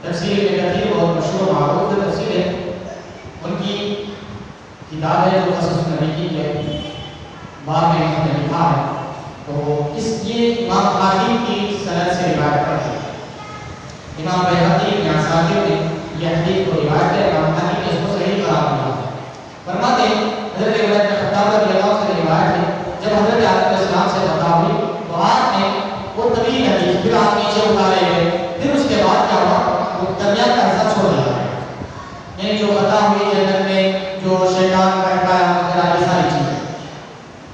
تفسیر ابن کثیر بہت مشہور معروف تفسیر ہے، ان کی کتاب ہے جو قصص النبیین ہے، بعد میں انہوں نے لکھا ہے، تو اس یہ امام حاکم کی سند سے روایت کرتے ہیں، امام بیہقی ابن عساکر نے یہ حدیث کو روایت ہے، امام حاکم نے اس کو صحیح قرار دیا۔ فرماتے ہیں حضرت عمر بن خطاب رضی اللہ عنہ سے روایت ہے، جب حضرت آدم علیہ السلام سے خطاب ہوئی تو آپ نے وہ طویل حدیث، پھر آپ نیچے اتارے گئے، پھر اس کے بعد کیا ہوا، وہ درمیان کا حصہ چھوڑ دیا گیا، یعنی جو خطا ہوئی جنت میں، جو شیطان بہکایا وغیرہ، یہ ساری چیزیں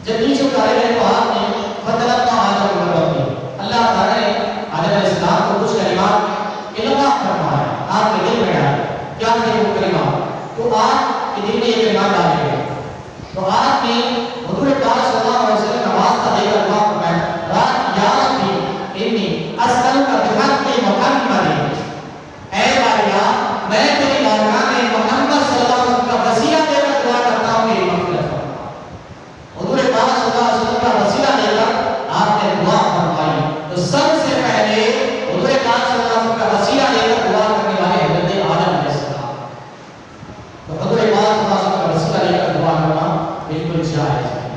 جب نیچے اتارے گئے تو آپ نے فتلقى آدم من ربه، اللہ تعالیٰ نے آدم علیہ السلام کو کچھ کلمات القاء فرمایا، آپ کے دل میں ڈالے، کیا تھے وہ کلمات، تو آپ کے دل میں یہ کلمات ڈالے گئے، تو آپ نے حضور پاک صلی اللہ علیہ وسلم کا واسطہ دے کر دعا فرمایا، یا ربی انی اسألک بحق محمد، اے باریا میں تیری بارگاہ میں محمد صلی اللہ علیہ وسلم کا وسیلہ دے کر دعا کرتا ہوں میری مغفرت فرما۔ حضور پاک صلی اللہ علیہ وسلم کا وسیلہ دے کر آپ نے دعا فرمائی، تو سب سے پہلے حضور پاک صلی اللہ علیہ وسلم کا وسیلہ دے کر دعا کرنے والے حضرت آدم علیہ السلام، تو حضور پاک صلی اللہ علیہ وسلم کا وسیلہ دے کر دعا کرنا بالکل جائز ہے۔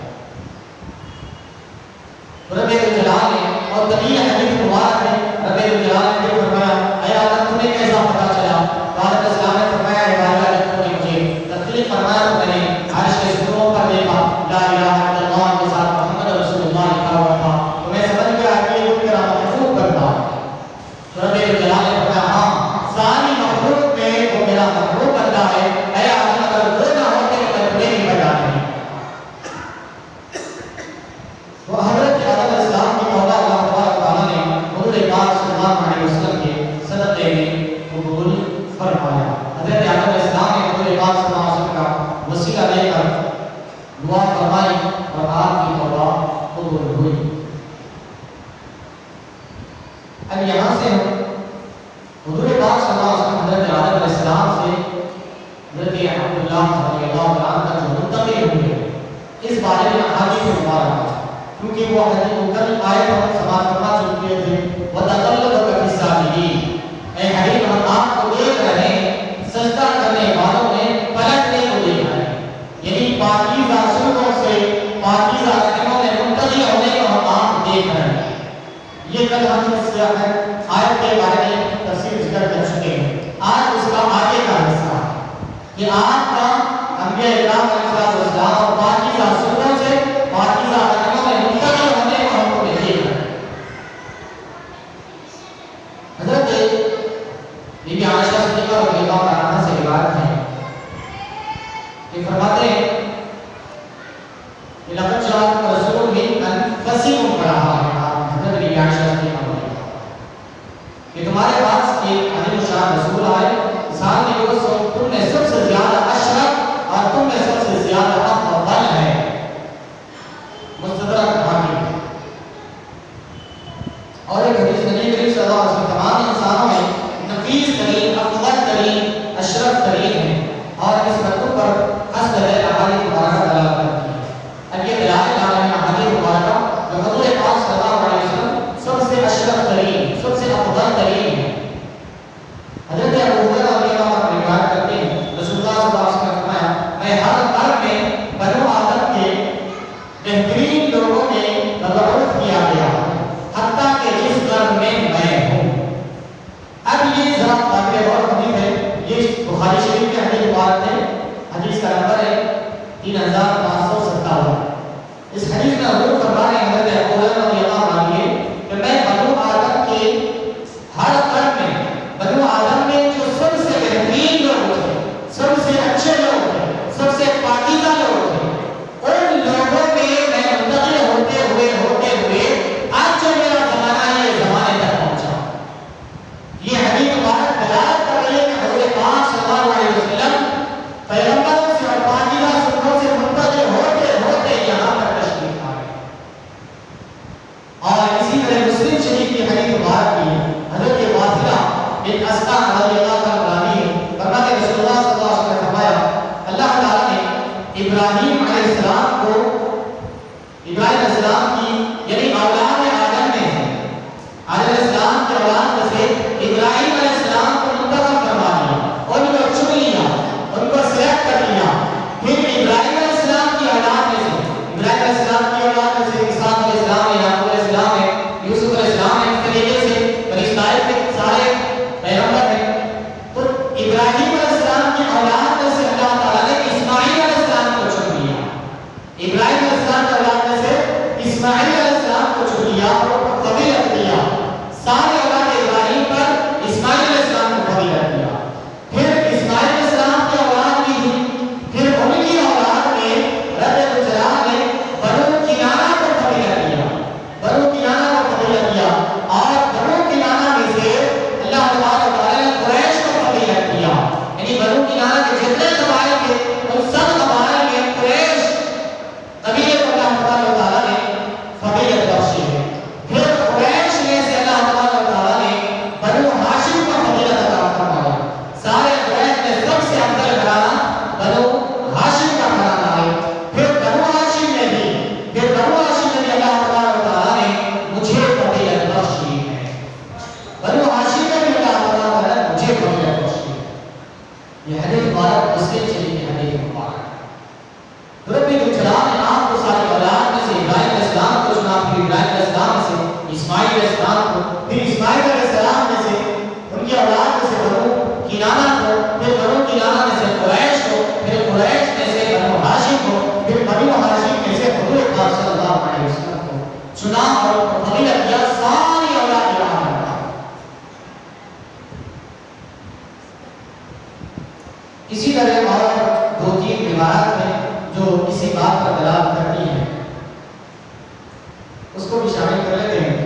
رب الجلال نے اور طویل حدیث مبارک ہے، رب الجلال نے فرمایا اے آدم تمہیں کیسا پتا چلا، آدم علیہ السلام نے فرمایا اے بارگاہ جب نے مجھے تکلیف فرمایا تو میں نے عرش کے ستونوں پر دیکھا لا الہ الا اللہ کے ساتھ محمد رسول اللہ لکھا ہوا تھا، تو میں سمجھ گیا کہ یہ میرا محبوب بندہ ہے، تو رب الجلال نے فرمایا ہاں ساری مخلوق میں وہ میرا محبوب بندہ ہے، اے آدم اگر وہ نہ ہوتے تو میں تمہیں نہیں بجا نہیں۔ تو حضرت آدم علیہ السلام کی توبہ اللہ تبارک تعالیٰ نے حضور پاک صلی اللہ علیہ وسلم کے صدقے میں قبول فرمایا۔ حضرت آدم علیہ السلام نے حضور پاک صلی اللہ علیہ وسلم کا وسیلہ لے کر دعا فرمائی اور آپ کی توبہ قبول ہوئی۔ اب یہاں سے حضور پاک صلی اللہ علیہ وسلم حضرت آدم علیہ السلام سے حضرت عبداللہ رضی اللہ عنہ کا جو منتقل ہوئے اس بارے میں احادیث مبارکہ ہے، کیونکہ وہ حدیث کل آیت ہم سماعت فرما چکے تھے، وَتَقَلَّبَكَ فِي السَّاجِدِينَ، اے حبیب ہم آپ کو دیکھ رہے ہیں سجدہ کرنے والوں میں پلٹنے کو دیکھ رہے ہیں، یعنی پاکیزہ سلوکوں سے پاکیزہ رحموں میں منتقل ہونے کو ہم آپ دیکھ رہے ہیں۔ یہ کل ہم اس آیت کے بارے میں تفصیل ذکر کر چکے ہیں، آج اس کا آگے کا حصہ کہ آپ کا انبیاء اکرام علیہ السلام اور پاکیزہ سلوکوں سے پاکیزہ رحموں میں منتقل ہونے کو ہم کو دیکھ رہے ہیں۔ حضرت بی بی عائشہ صدیقہ رضی اللہ عنہا سے روایت ہے کہ فرماتے ہیں کہ لقد جاءکم رسول من انفسکم، پڑھا ہے حضرت بی بی عائشہ صدیقہ رضی اللہ عنہا کہ تمہارے پاس ایک عظیم الشان رسول آئے، انسان اور ایک حدیث نبی کریم صلی اللہ علیہ وسلم تمام انسانوں میں نفیس ترین، افضل ترین، اشرف ترین ہے، اور اس مطلب پر حسب احادیث مبارکہ دلالت کرتی ہے۔ اب یہ دلالت آ رہی ہے احادیث مبارکہ جو حضور پاک صلی اللہ علیہ وسلم سب سے اشرف ترین، سب سے افضل ترین ہے۔ حضرت ابو ہریرہ رضی اللہ عنہ روایت کرتے ہیں رسول اللہ صلی اللہ علیہ وسلم نے فرمایا میں ہر قرن میں بنو آدم کے بہترین لوگوں میں مبعوث کیا گیا حتیٰ کہ جس قرن میں میں ہوں۔ اب یہ ذرا قابل غور حدیث ہے، یہ بخاری شریف کے حدیث مبارک ہے، حدیث کا نمبر ہے 3557۔ اس حدیث میں حضور فرما رہے ہیں حضرت ابو ہریرہ رضی اللہ عنہ کہ میں بنو آدم کے ہر قرن میں، بنو آدم میں جو سب سے بہترین لوگ تھے، سب سے اچھے لوگ تھے، سب سے پاکیزہ لوگ تھے، ان لوگوں میں میں منتقل ہوتے ہوئے آج جو میرا زمانہ ہے یہ زمانے تک پہنچا۔ یہ حدیث مبارک دلالت کر رہی ہے کہ حضور پاک صلی اللہ علیہ وسلم پیغمبروں سے اور پاکیزہ سنتوں سے منتقل ہوتے یہاں تک تشریف لائے۔ اور اسی طرح مسلم شریف کی حدیث مبارک کی حضرت واصلہ بن اسقع رضی اللہ عنہ فرماتے ہیں رسول اللہ صلی اللہ علیہ وسلم نے فرمایا اللہ تعالیٰ نے ابراہیم علیہ السلام کو، ابراہیم علیہ السلام کی یعنی اولاد آدم میں سے، آدم علیہ السلام کی اولاد میں سے ابراہیم علیہ السلام کو منتخب فرما لیا، ان کو چن لیا، ان کو سلیکٹ کر لیا۔ پھر ابراہیم علیہ السلام کی اولاد میں سے، ابراہیم علیہ السلام کی اولاد میں سے اسحاق علیہ السلام ہے، یعقوب علیہ السلام ہے، یوسف علیہ السلام ہے، اس طریقے سے بنی اسرائیل کے سارے پیغمبر ہیں۔ تو ابراہیم علیہ السلام کی اولاد میں سے اللہ تعالیٰ نے اسماعیل علیہ السلام کو چن لیا، ابراہیم علیہ السلام کی اولاد میں سے اسماعیل علیہ السلام کو چن لیا اور فضیلت دیا، سارے اولاد ابراہیم پر اسماعیل علیہ السلام کو فضیلت دیا۔ پھر اسماعیل علیہ السلام کی اولاد بھی تھی، پھر ان کی اولاد میں رب الجلال نے بنو کنانہ کو فضیلت دیا، بنو کنانہ کو فضیلت دیا، اور بنو کنانہ میں سے اللہ تبارک و تعالیٰ نے قریش کو فضیلت دیا، یعنی بنو کنانہ کے جتنے قبائل تھے ان سب قبائل میں قریش قبیلے کو اللہ تبارک و تعالیٰ نے فضیلت بخشی ہے۔ پھر قریش میں سے اللہ تبارک و تعالیٰ نے بنو ہاشم کو فضیلت عطا فرمایا، سارے قریش میں سب سے افضل گھرانہ بنو ہاشم کا گھرانہ ہے۔ پھر بنو ہاشم میں بھی اللہ تبارک و تعالیٰ نے مجھے فضیلت بخشی ہے، بنو ہاشم میں بھی اللہ تبارک و تعالیٰ نے مجھے فضیلت بخشی ہے۔ یہ حدیث مبارک مسلم شریف کی حدیث مبارک رب الجلال نے آپ کو ساری اولاد میں سے ابراہیم علیہ السلام کو چنا، پھر ابراہیم علیہ السلام میں سے اسماعیل علیہ السلام کو، پھر اسماعیل علیہ السلام میں سے ان کی اولاد میں سے بنو کنانہ کو، پھر بنو کنانہ میں سے قریش کو، پھر قریش میں سے بنو ہاشم کو، پھر بنو ہاشم میں سے حضور پاک صلی اللہ علیہ وسلم کو چنا اور فضیلت دیا، ساری اولاد یہاں پر۔ اسی طرح اور دو تین روایات ہیں جو اسی بات پر دلالت کرتی ہیں، اس کو بھی شامل کر لیتے ہیں۔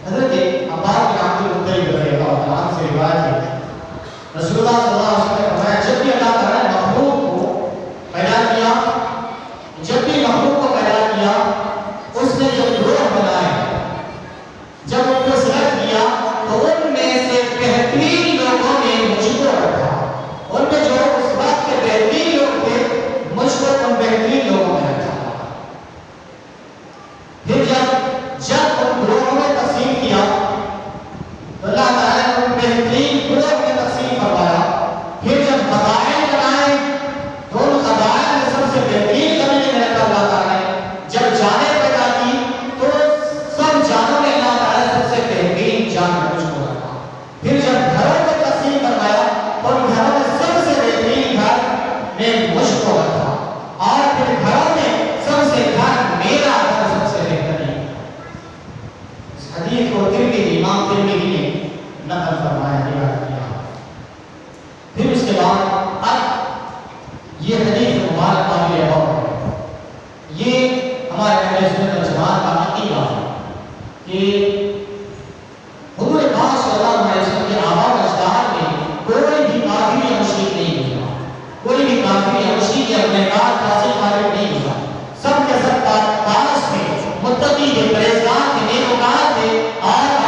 حضرت عباس بن عبد المطلب رضی اللہ عنہ سے روایت ہے رسول اللہ صلی اللہ علیہ وسلم نے فرمایا جب بھی اللہ تعالیٰ نے مخلوق کو پیدا کیا، جب بھی مخلوق کو پیدا کیا، اس نے جب گروہ بنائے، جب ان کو سلیکٹ کیا تو ان میں سے بہترین لوگوں نے مجھ کو رکھا، ان میں جو اس وقت کے بہترین لوگ تھے مجھ کو ان بہترین لوگوں میں رکھا۔ پھر جب ان گروہوں میں تقسیم کیا تو اللہ تعالیٰ نے ان بہترین گروہ میں تقسیم فرمایا۔ پھر جب قبائل بنائے تو ان قبائل میں سب سے بہترین قبیلے میں رکھا اللہ تعالیٰ نے۔ جب جانیں پیدا کی تو سب جانوں میں اللہ تعالیٰ نے سب سے بہترین جان مجھ کو رکھا۔ پھر جب گھروں میں تقسیم فرمایا تو ان گھروں میں سب سے بہترین گھر میں مجھ کو رکھا، اور پھر گھروں میں سب سے گھر میرا گھر سب سے بہترین۔ اس حدیث کو امام ترمذی نے نقل فرمایا، روایت کیا۔ پھر اس کے بعد اب یہ حدیث مبارک قابل غور ہے، یہ ہمارے اہل سنت والجماعت کا عقیدہ ہے کہ حضور پاک صلی اللہ علیہ وسلم کے آباء و اجداد میں کوئی بھی کافر یا مشرک نہیں گزرا، کوئی بھی کافر یا مشرک یا گنہگار فاسق فاجر نہیں گزرا، سب کے سب پاس میں متقی تھے، پرہیزگار تھے، نیکوکار تھے، اور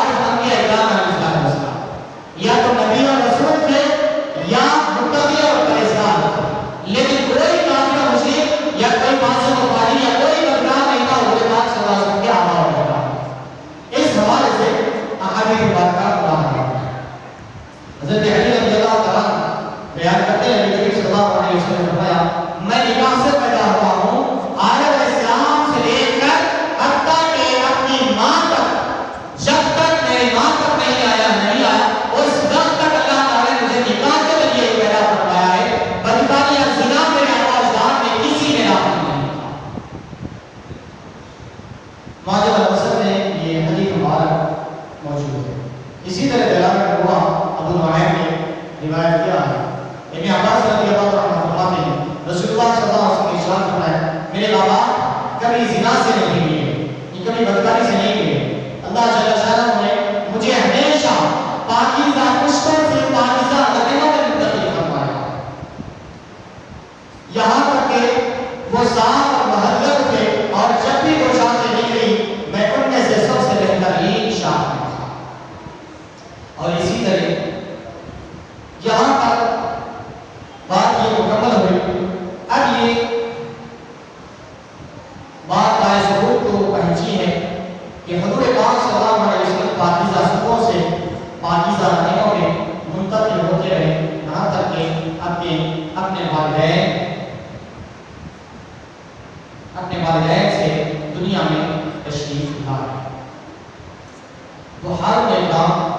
اسی طرح دلالہ ہوا ابو نعیم نے روایت کیا ہے، ابن عباس رضی اللہ عنہ فرماتے ہیں رسول اللہ صلی اللہ علیہ وسلم نے ارشاد فرمایا میرے بابا کبھی زنا سے نہیں ملے، یہ کبھی بدکاری سے نہیں ملے، اللہ جل شانہ نے مجھے ہمیشہ پاکیزہ پشتوں سے پاکیزہ لگنوں میں منتقل فرمایا، یہاں تک کہ وہ صاف اور مہذب تھے اور جب بھی وہ شام سے نکلی میں ان میں سے سب سے بہترین شام میں تھا۔ اور اسی طرح یہاں تک بات یہ مکمل ہوئی، اب یہ بات بائے ثبوت تو پہنچی ہے کہ حضور پاک صلی اللہ علیہ وسلم پاکیزہ سبوں سے پاکیزہ رہنوں میں منتقل ہوتے رہے، یہاں تک کہ اپنے والدین سے دنیا میں تشریف لائے۔ تو ہر پیغام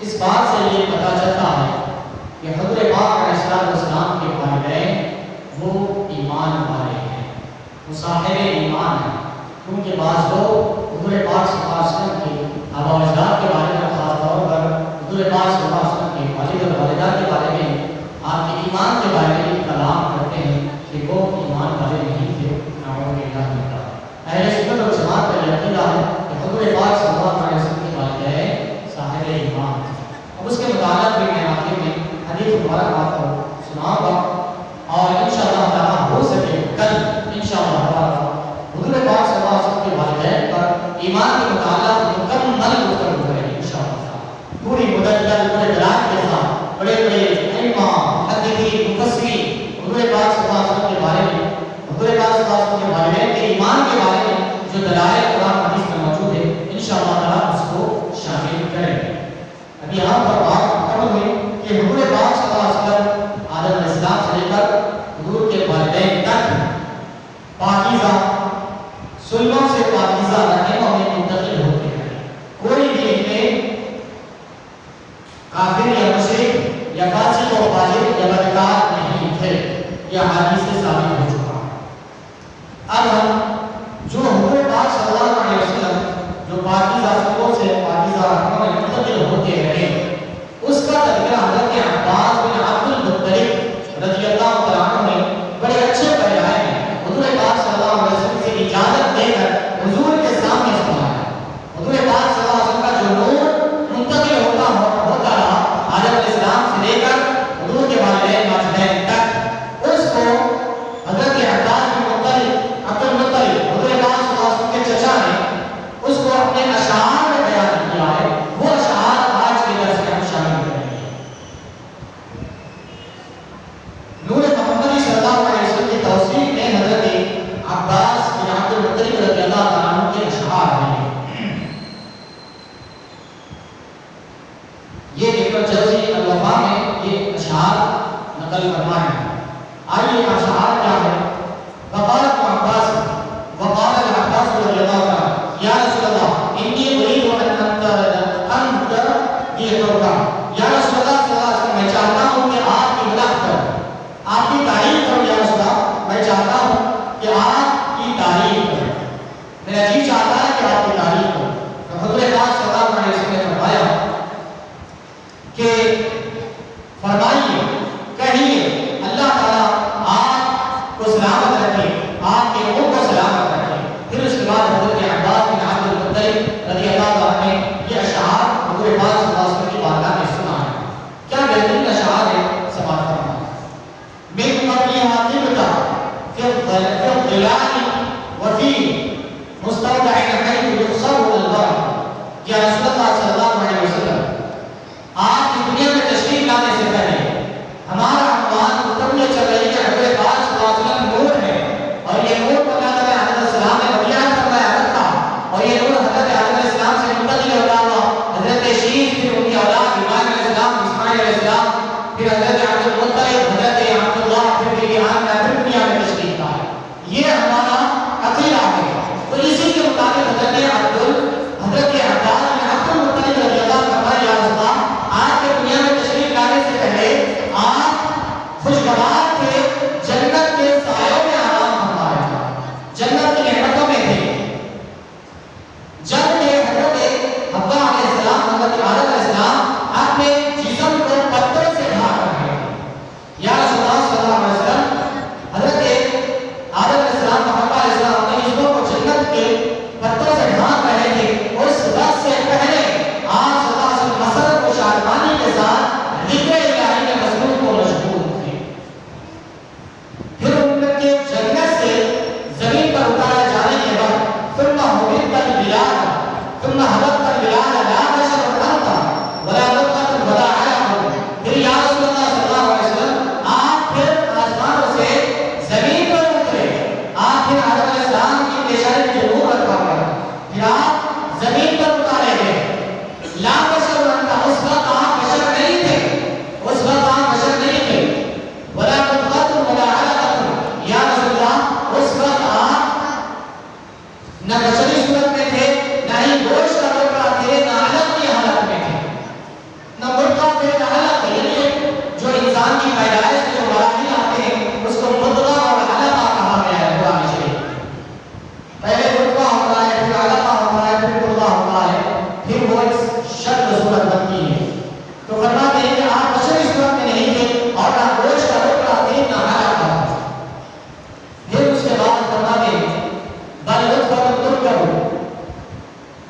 اس بات سے یہ پتہ چلتا ہے کہ حضور پاک علیہ السلام کے والدین وہ ایمان والے ہیں، وہ صاحب ایمان ہیں، کیونکہ بعض لوگ حضور پاک صلی اللہ علیہ وسلم کے آبا و اجداد کے بارے میں، خاص طور پر حضور پاک صلی اللہ علیہ وسلم کے والد اور والدہ کے بارے میں، آپ کے ایمان کے بارے میں کلام کرتے ہیں کہ وہ ایمان والے نہیں تھے، نعوذ باللہ من ذالک۔ اہل سنت و جماعت کا عقیدہ ہے کہ حضور پاک صلی اللہ علیہ وسلم کے والدین صاحب ایمان تھے۔ اب اس کے متعلق بھی میں آخر میں حدیث مبارک آپ کو سناؤں گا، اور انشاءاللہ تعالیٰ ہو سکے کل انشاءاللہ تعالیٰ حضور پاک صلی اللہ علیہ وسلم کے والدین پر ایمان کے متعلق مکمل گفتگو کریں انشاءاللہ، پوری مدلل پورے دلائل کے ساتھ، بڑے بڑے ائمہ محدثین مفسرین حضور پاک صلی اللہ علیہ وسلم کے بارے میں، حضور پاک صلی اللہ علیہ وسلم کے والدین کے ایمان کے بارے میں جو دلائل قرآن حدیث میں موجود ہے انشاءاللہ تعالیٰ اس کو شامل کریں گے۔ اب یہاں پر بات مکمل ہوئی کہ حضور پاک صلی اللہ علیہ وسلم آدم علیہ السلام سے لے کر حضور کے والدین تک پاکیزہ سلموں سے پاکیزہ رحموں میں منتقل ہوتے ہیں، کوئی بھی ان میں کافر یا مشرک یا فاسق و فاجر یا بدکار نہیں تھے، یہ حدیث سے ثابت ہو چکا ہے۔ اب ہم جو حضور پاک صلی اللہ علیہ وسلم جو پاکیزہ سلموں سے پاکیزہ رحموں میں منتقل ہوتے رہے نہ بشری صورت میں تھے، نہ ہی گوشت کا ٹکڑا تھے، نہ علم کی حالت میں تھے، نہ مردہ تھے نہ علم تھے. یعنی جو انسان کی پیدائش کے جو مراحل آتے ہیں اس کو مردہ اور علمہ کہا گیا ہے قرآن شریف. پہلے مردہ ہوتا ہے، پھر علمہ ہوتا ہے، پھر مردہ ہوتا ہے، پھر وہ شکل صورت بنتی ہے. تو فرماتے ہیں کہ آپ بشری صورت میں نہیں تھے اور نہ گوشت کا ٹکڑا تھے نہ علم تھا. پھر اس کے بعد فرماتے ہیں بل نطفة تركب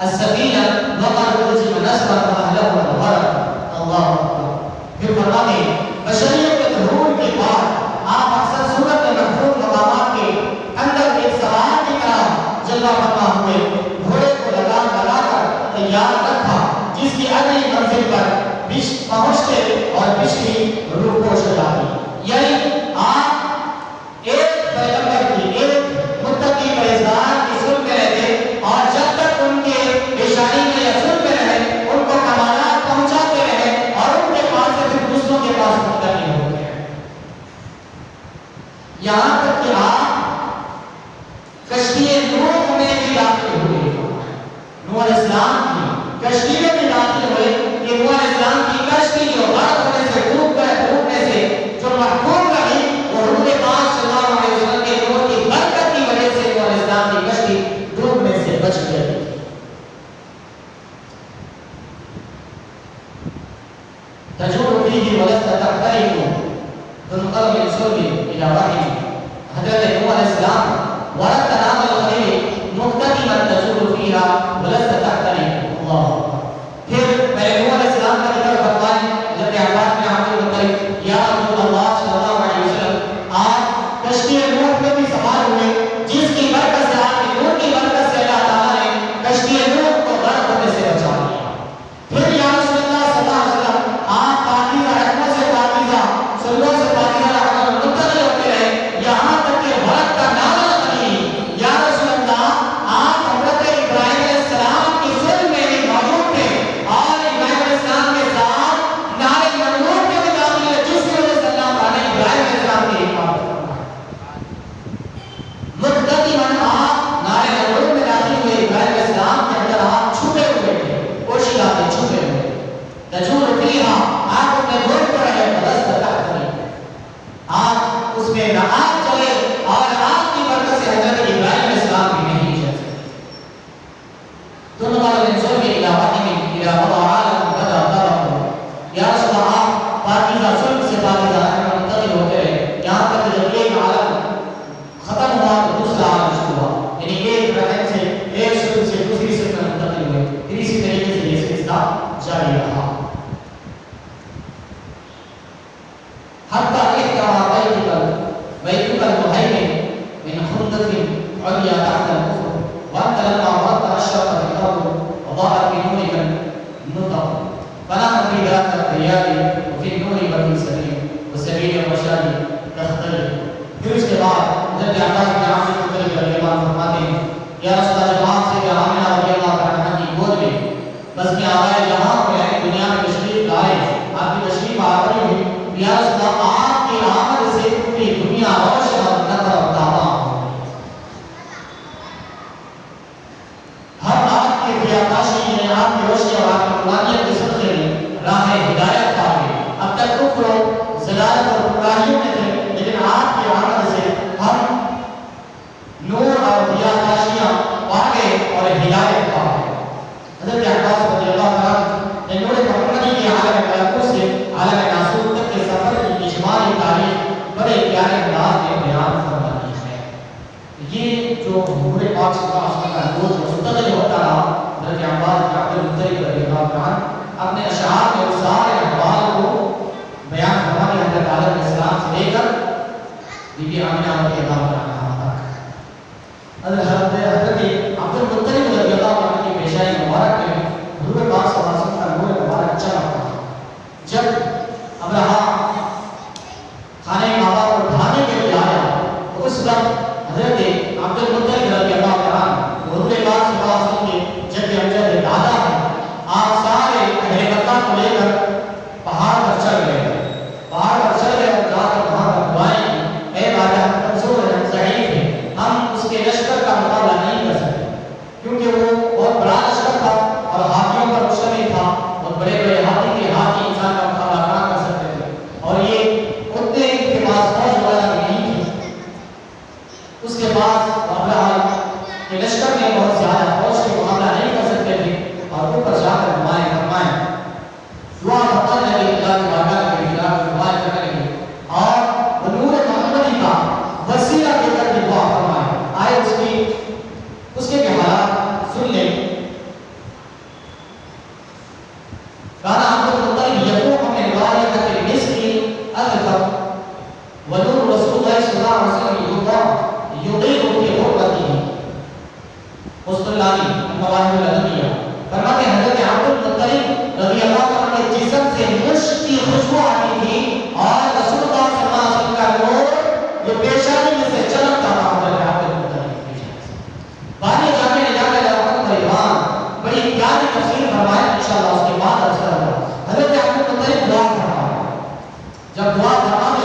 السفینہ وقد علم نسبا فأهله الغرق. اللہ اکبر. پھر فرماتے ہیں بشریت کے ظہور کے بعد آپ اکثر صورت میں محفوظ مقامات کے اندر ایک سوار کی طرح جلوہ فرما ہوئے گھوڑے کو لگا کر تیار رکھا جس کی اگلی منزل پر پہنچتے اور بشری روح کو شجاتی. یعنی آپ ایک پیغمبر کی، ایک متقی پرہیزگار کی سنتے رہتے اور جب تک ان کے پیشانی میں یا سنتے رہے ان کو کمالات پہنچاتے رہے اور ان کے پاس سے پھر دوسروں کے پاس منتقل ہوتے ہیں. یہاں تک کہ آپ کشتی نوح میں بھی داخل ہوئے. نوح علیہ السلام کی کشتی میں بھی داخل ہوئے کہ نوح علیہ السلام کی کشتی جو غرق ہونے سے ڈوبنے سے جو محفوظ رہی وہ حضور پاک صلی اللہ علیہ وسلم کے نور کی برکت کی وجہ سے نوح علیہ السلام کی کشتی ڈوبنے سے بچ گئی. تجور فيه ولست تحترق تنقل من صلب الى رحم. حضرت نوح علیہ السلام ورد نام الخلیل مقتدما تجور فيها ولست تحترق. اللہ. پھر پہلے نوح علیہ السلام کا ذکر فرمائے حضرت عباس بن عبد المطلب یا رسول اللہ صلی اللہ علیہ وسلم آپ کشتی نوح میں بھی سوار ہوئے جس کی برکت سے آپ کی نور کی برکت سے اللہ تعالیٰ نے کشتی نوح کو غرق ہونے سے بچا لیا. پھر یا رسول اللہ صلی اللہ علیہ وسلم آپ پاکیزہ رحمت سے پاکیزہ سلوہ سے پاکیزہ رحمت منتقل ہوتے رہے یہاں تک کہ برکت کا نام خلیل یا رسول اللہ آپ حضرت ابراہیم علیہ السلام کی سن میں بھی موجود تھے اور ابراہیم علیہ السلام کے ساتھ نار منور میں بھی داخل ہوئے جس کی وجہ سے اللہ تعالیٰ نے ابراہیم علیہ السلام کی حفاظت فرمائی. مقتدماً آپ نار منور میں داخل ہوئے ابراہیم علیہ السلام کے اندر آپ چھپے ہوئے تھے پوشیدہ تھے چھپے ہوئے. تجور فیہا آپ اپنے گھوڑ پر رہے ولست تحترق آپ اس میں نہ آپ چلے اور آپ کی برکت سے حضرت ابراہیم علیہ السلام بھی نہیں چل سکتے. تنقل من صلب الى رحم الى وضع عالم بدا طرف. یا رسول اللہ آپ پاکیزہ صلب سے پاکیزہ رحم منتقل ہوتے رہے یہاں تک کہ جب ایک عالم ختم ہوا تو دوسرا عالم شروع ہوا. یعنی ایک رحم سے ایک صلب سے دوسری صلب میں منتقل ہوئے. پھر اسی طریقے سے یہ سلسلہ جاری رہا حتى احتوى بيتك المهيمن من خندق عليا تحت الكفر وانت لما وردت اشرقت الارض وضاءت بنورك النطق فنحن في ذات الرياض وفي النور بني سليم وسبيل الرشاد تختلف. پھر اس کے بعد حضرت عباس بن عامر مطلب رضی اللہ عنہ فرماتے ہیں یا رسول اللہ جب آپ سے آمنہ رضی اللہ عنہ کی گود میں بس میں آئے جہاں پہ دنیا میں تشریف لائے آپ کی تشریف آوری ہوئی یا رسول اللہ آپ کی آمد سے پوری دنیا روشن اور نظر اور تاباں ہو گئی. ہر آپ کے بیاتاشی نے آپ کی روشنی اور آپ کی قرآنیت کے صدقے میں راہ ہدایت پا گئے. اب تک کفر و ضلالت اور گمراہیوں میں تھے لیکن آپ کی آمد سے ہم نور اور بیاتاشیاں پا گئے اور ہدایت پا گئے. حضرت عباس رضی اللہ عنہ نے نور محمدی کے عالم ملکوت سے عالم ناسوت تک کے سفر کی اجمالی تاریخ بڑے پیارے انداز میں بیان فرما دی ہے. یہ جو نور پاک صلی اللہ علیہ وسلم کا نور مستقل ہوتا رہا حضرت عباس بن عبد المطلب رضی اللہ عنہ اپنے اشعار میں سارے احوال کو بیان فرما دیا. حضرت آدم علیہ السلام سے لے کر بی بی آمنہ رضی اللہ عنہ تک حضرت عبد المطلب رضی اللہ عنہ کی پیشائی مبارک میں حضور پاک صلی اللہ علیہ وسلم کا نور مبارک چمکا. جب ابراہا خانہ کعبہ کو ڈھانے کے لیے آیا تو اس وقت حضرت عبد المطلب رضی اللہ عنہ حضور پاک صلی اللہ علیہ وسلم کے جد امجد دادا ہیں آپ سارے اہل مکہ کو لے کر پہاڑ پر چڑھ گئے. پہاڑ پر چڑھ گئے اور جا کر وہاں پر دعائیں کی اے بادہ کمزور ہے لشکر میں بہت زیادہ فوج کے مقابلہ نہیں کر سکتے تھے اور اوپر جا کر دعائیں فرمائیں، دعا فرمانے لگے اللہ کی بارگاہ کے خلاف دعائیں کرنے لگے اور وہ نور محمدی کا وسیلہ دے کر کے دعا فرمائے. آئے اس کے حالات سن لیں. کانا عبد المطلب یقوم من روایت المسکی اذکر ونور رسول اللہ صلی اللہ علیہ وسلم یضیء فی غربته. مصطلحی مواہب الادبیہ فرماتے ہیں حضرت عبد المطلب رضی اللہ عنہ کے جسم سے مشک کی خوشبو آتی تھی اور رسول اللہ صلی اللہ علیہ وسلم کا نور جو پیشانی میں سے چمکتا تھا حضرت عبد المطلب کی پیشانی سے. بعد جا کے بڑی پیاری تفسیر فرمائے انشاءاللہ اس کے بعد ارسل ہوگا. حضرت عبد المطلب دعا فرمائے. جب دعا فرماتے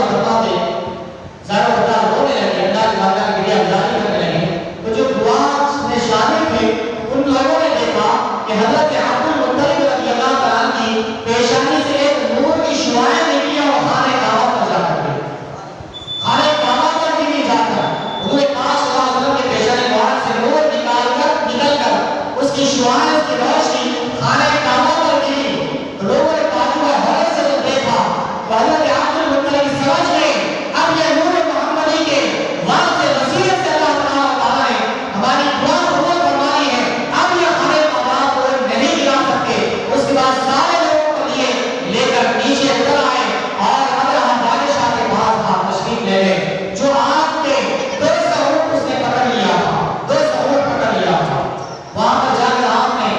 ظاہر ہوتا رونے لگے، اللہ کی بارگاہ میں گریہ جاری کرنے لگے، تو جو دعا میں شامل تھے ان لوگوں نے دیکھا کہ حضرت عبد المطلب رضی اللہ عنہ کی پیشانی سے ایک نور کی شعاعیں نکلی اور خانہ کعبہ پر جا کر گئی. خانہ کعبہ پر بھی جا کر حضور پاک صلی اللہ علیہ وسلم کے پیشانی مبارک سے نور نکل کر اس کی شعاعیں، اس کی روشنی خانہ کعبہ پر گری. لوگوں نے تعجب اور حیرت سے دیکھا کہ حضرت عبد المطلب سمجھ گئے اب یہ نور محمدی کے واسطے وسیلے سے اللہ تعالیٰ نے ہماری دعا قبول فرمائی ہے. اب یہ خانہ کعبہ کو نہیں گرا سکتے. اس کے بعد سارے لوگوں کو لیے لے کر نیچے اتر آئے اور ابراہیم بادشاہ کے پاس آپ تشریف لے گئے جو آپ کے 200 اونٹ اس نے پکڑ لیا تھا. 200 اونٹ پکڑ لیا تھا. وہاں پر جا کر آپ نے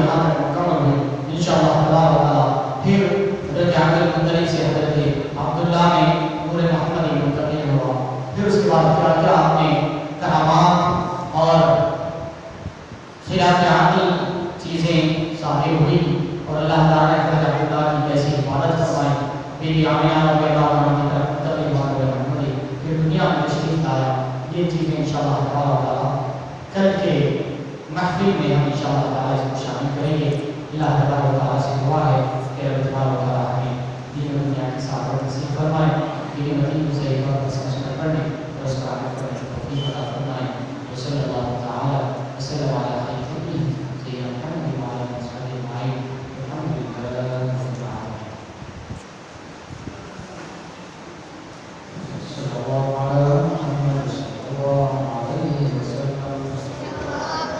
یہاں تک مکمل ہوئی انشاءاللہ تعالیٰ پھر حضرت عبد المطلب سے حضرت عبداللہ میں نور محمد منتقل ہوا. پھر اس کے بعد کیا کیا آپ نے کرامات اور خلاف عقل چیزیں ظاہر ہوئی اور اللہ تعالیٰ نے حضرت عبداللہ کی کیسی حفاظت فرمائی. بی بی آمینہ رضی اللہ عنہ کی طرف منتقل ہوا نور محمد پھر دنیا میں تشریف لایا. یہ چیزیں انشاءاللہ تعالیٰ کل کے محفل میں ہم انشاءاللہ تعالیٰ اس کو شامل کریں گے. اللہ تعالیٰ سے دعا ہے کہ رب تعالیٰ ہمیں دین و دنیا کی سعادت نصیب فرمائے. دین و دین سے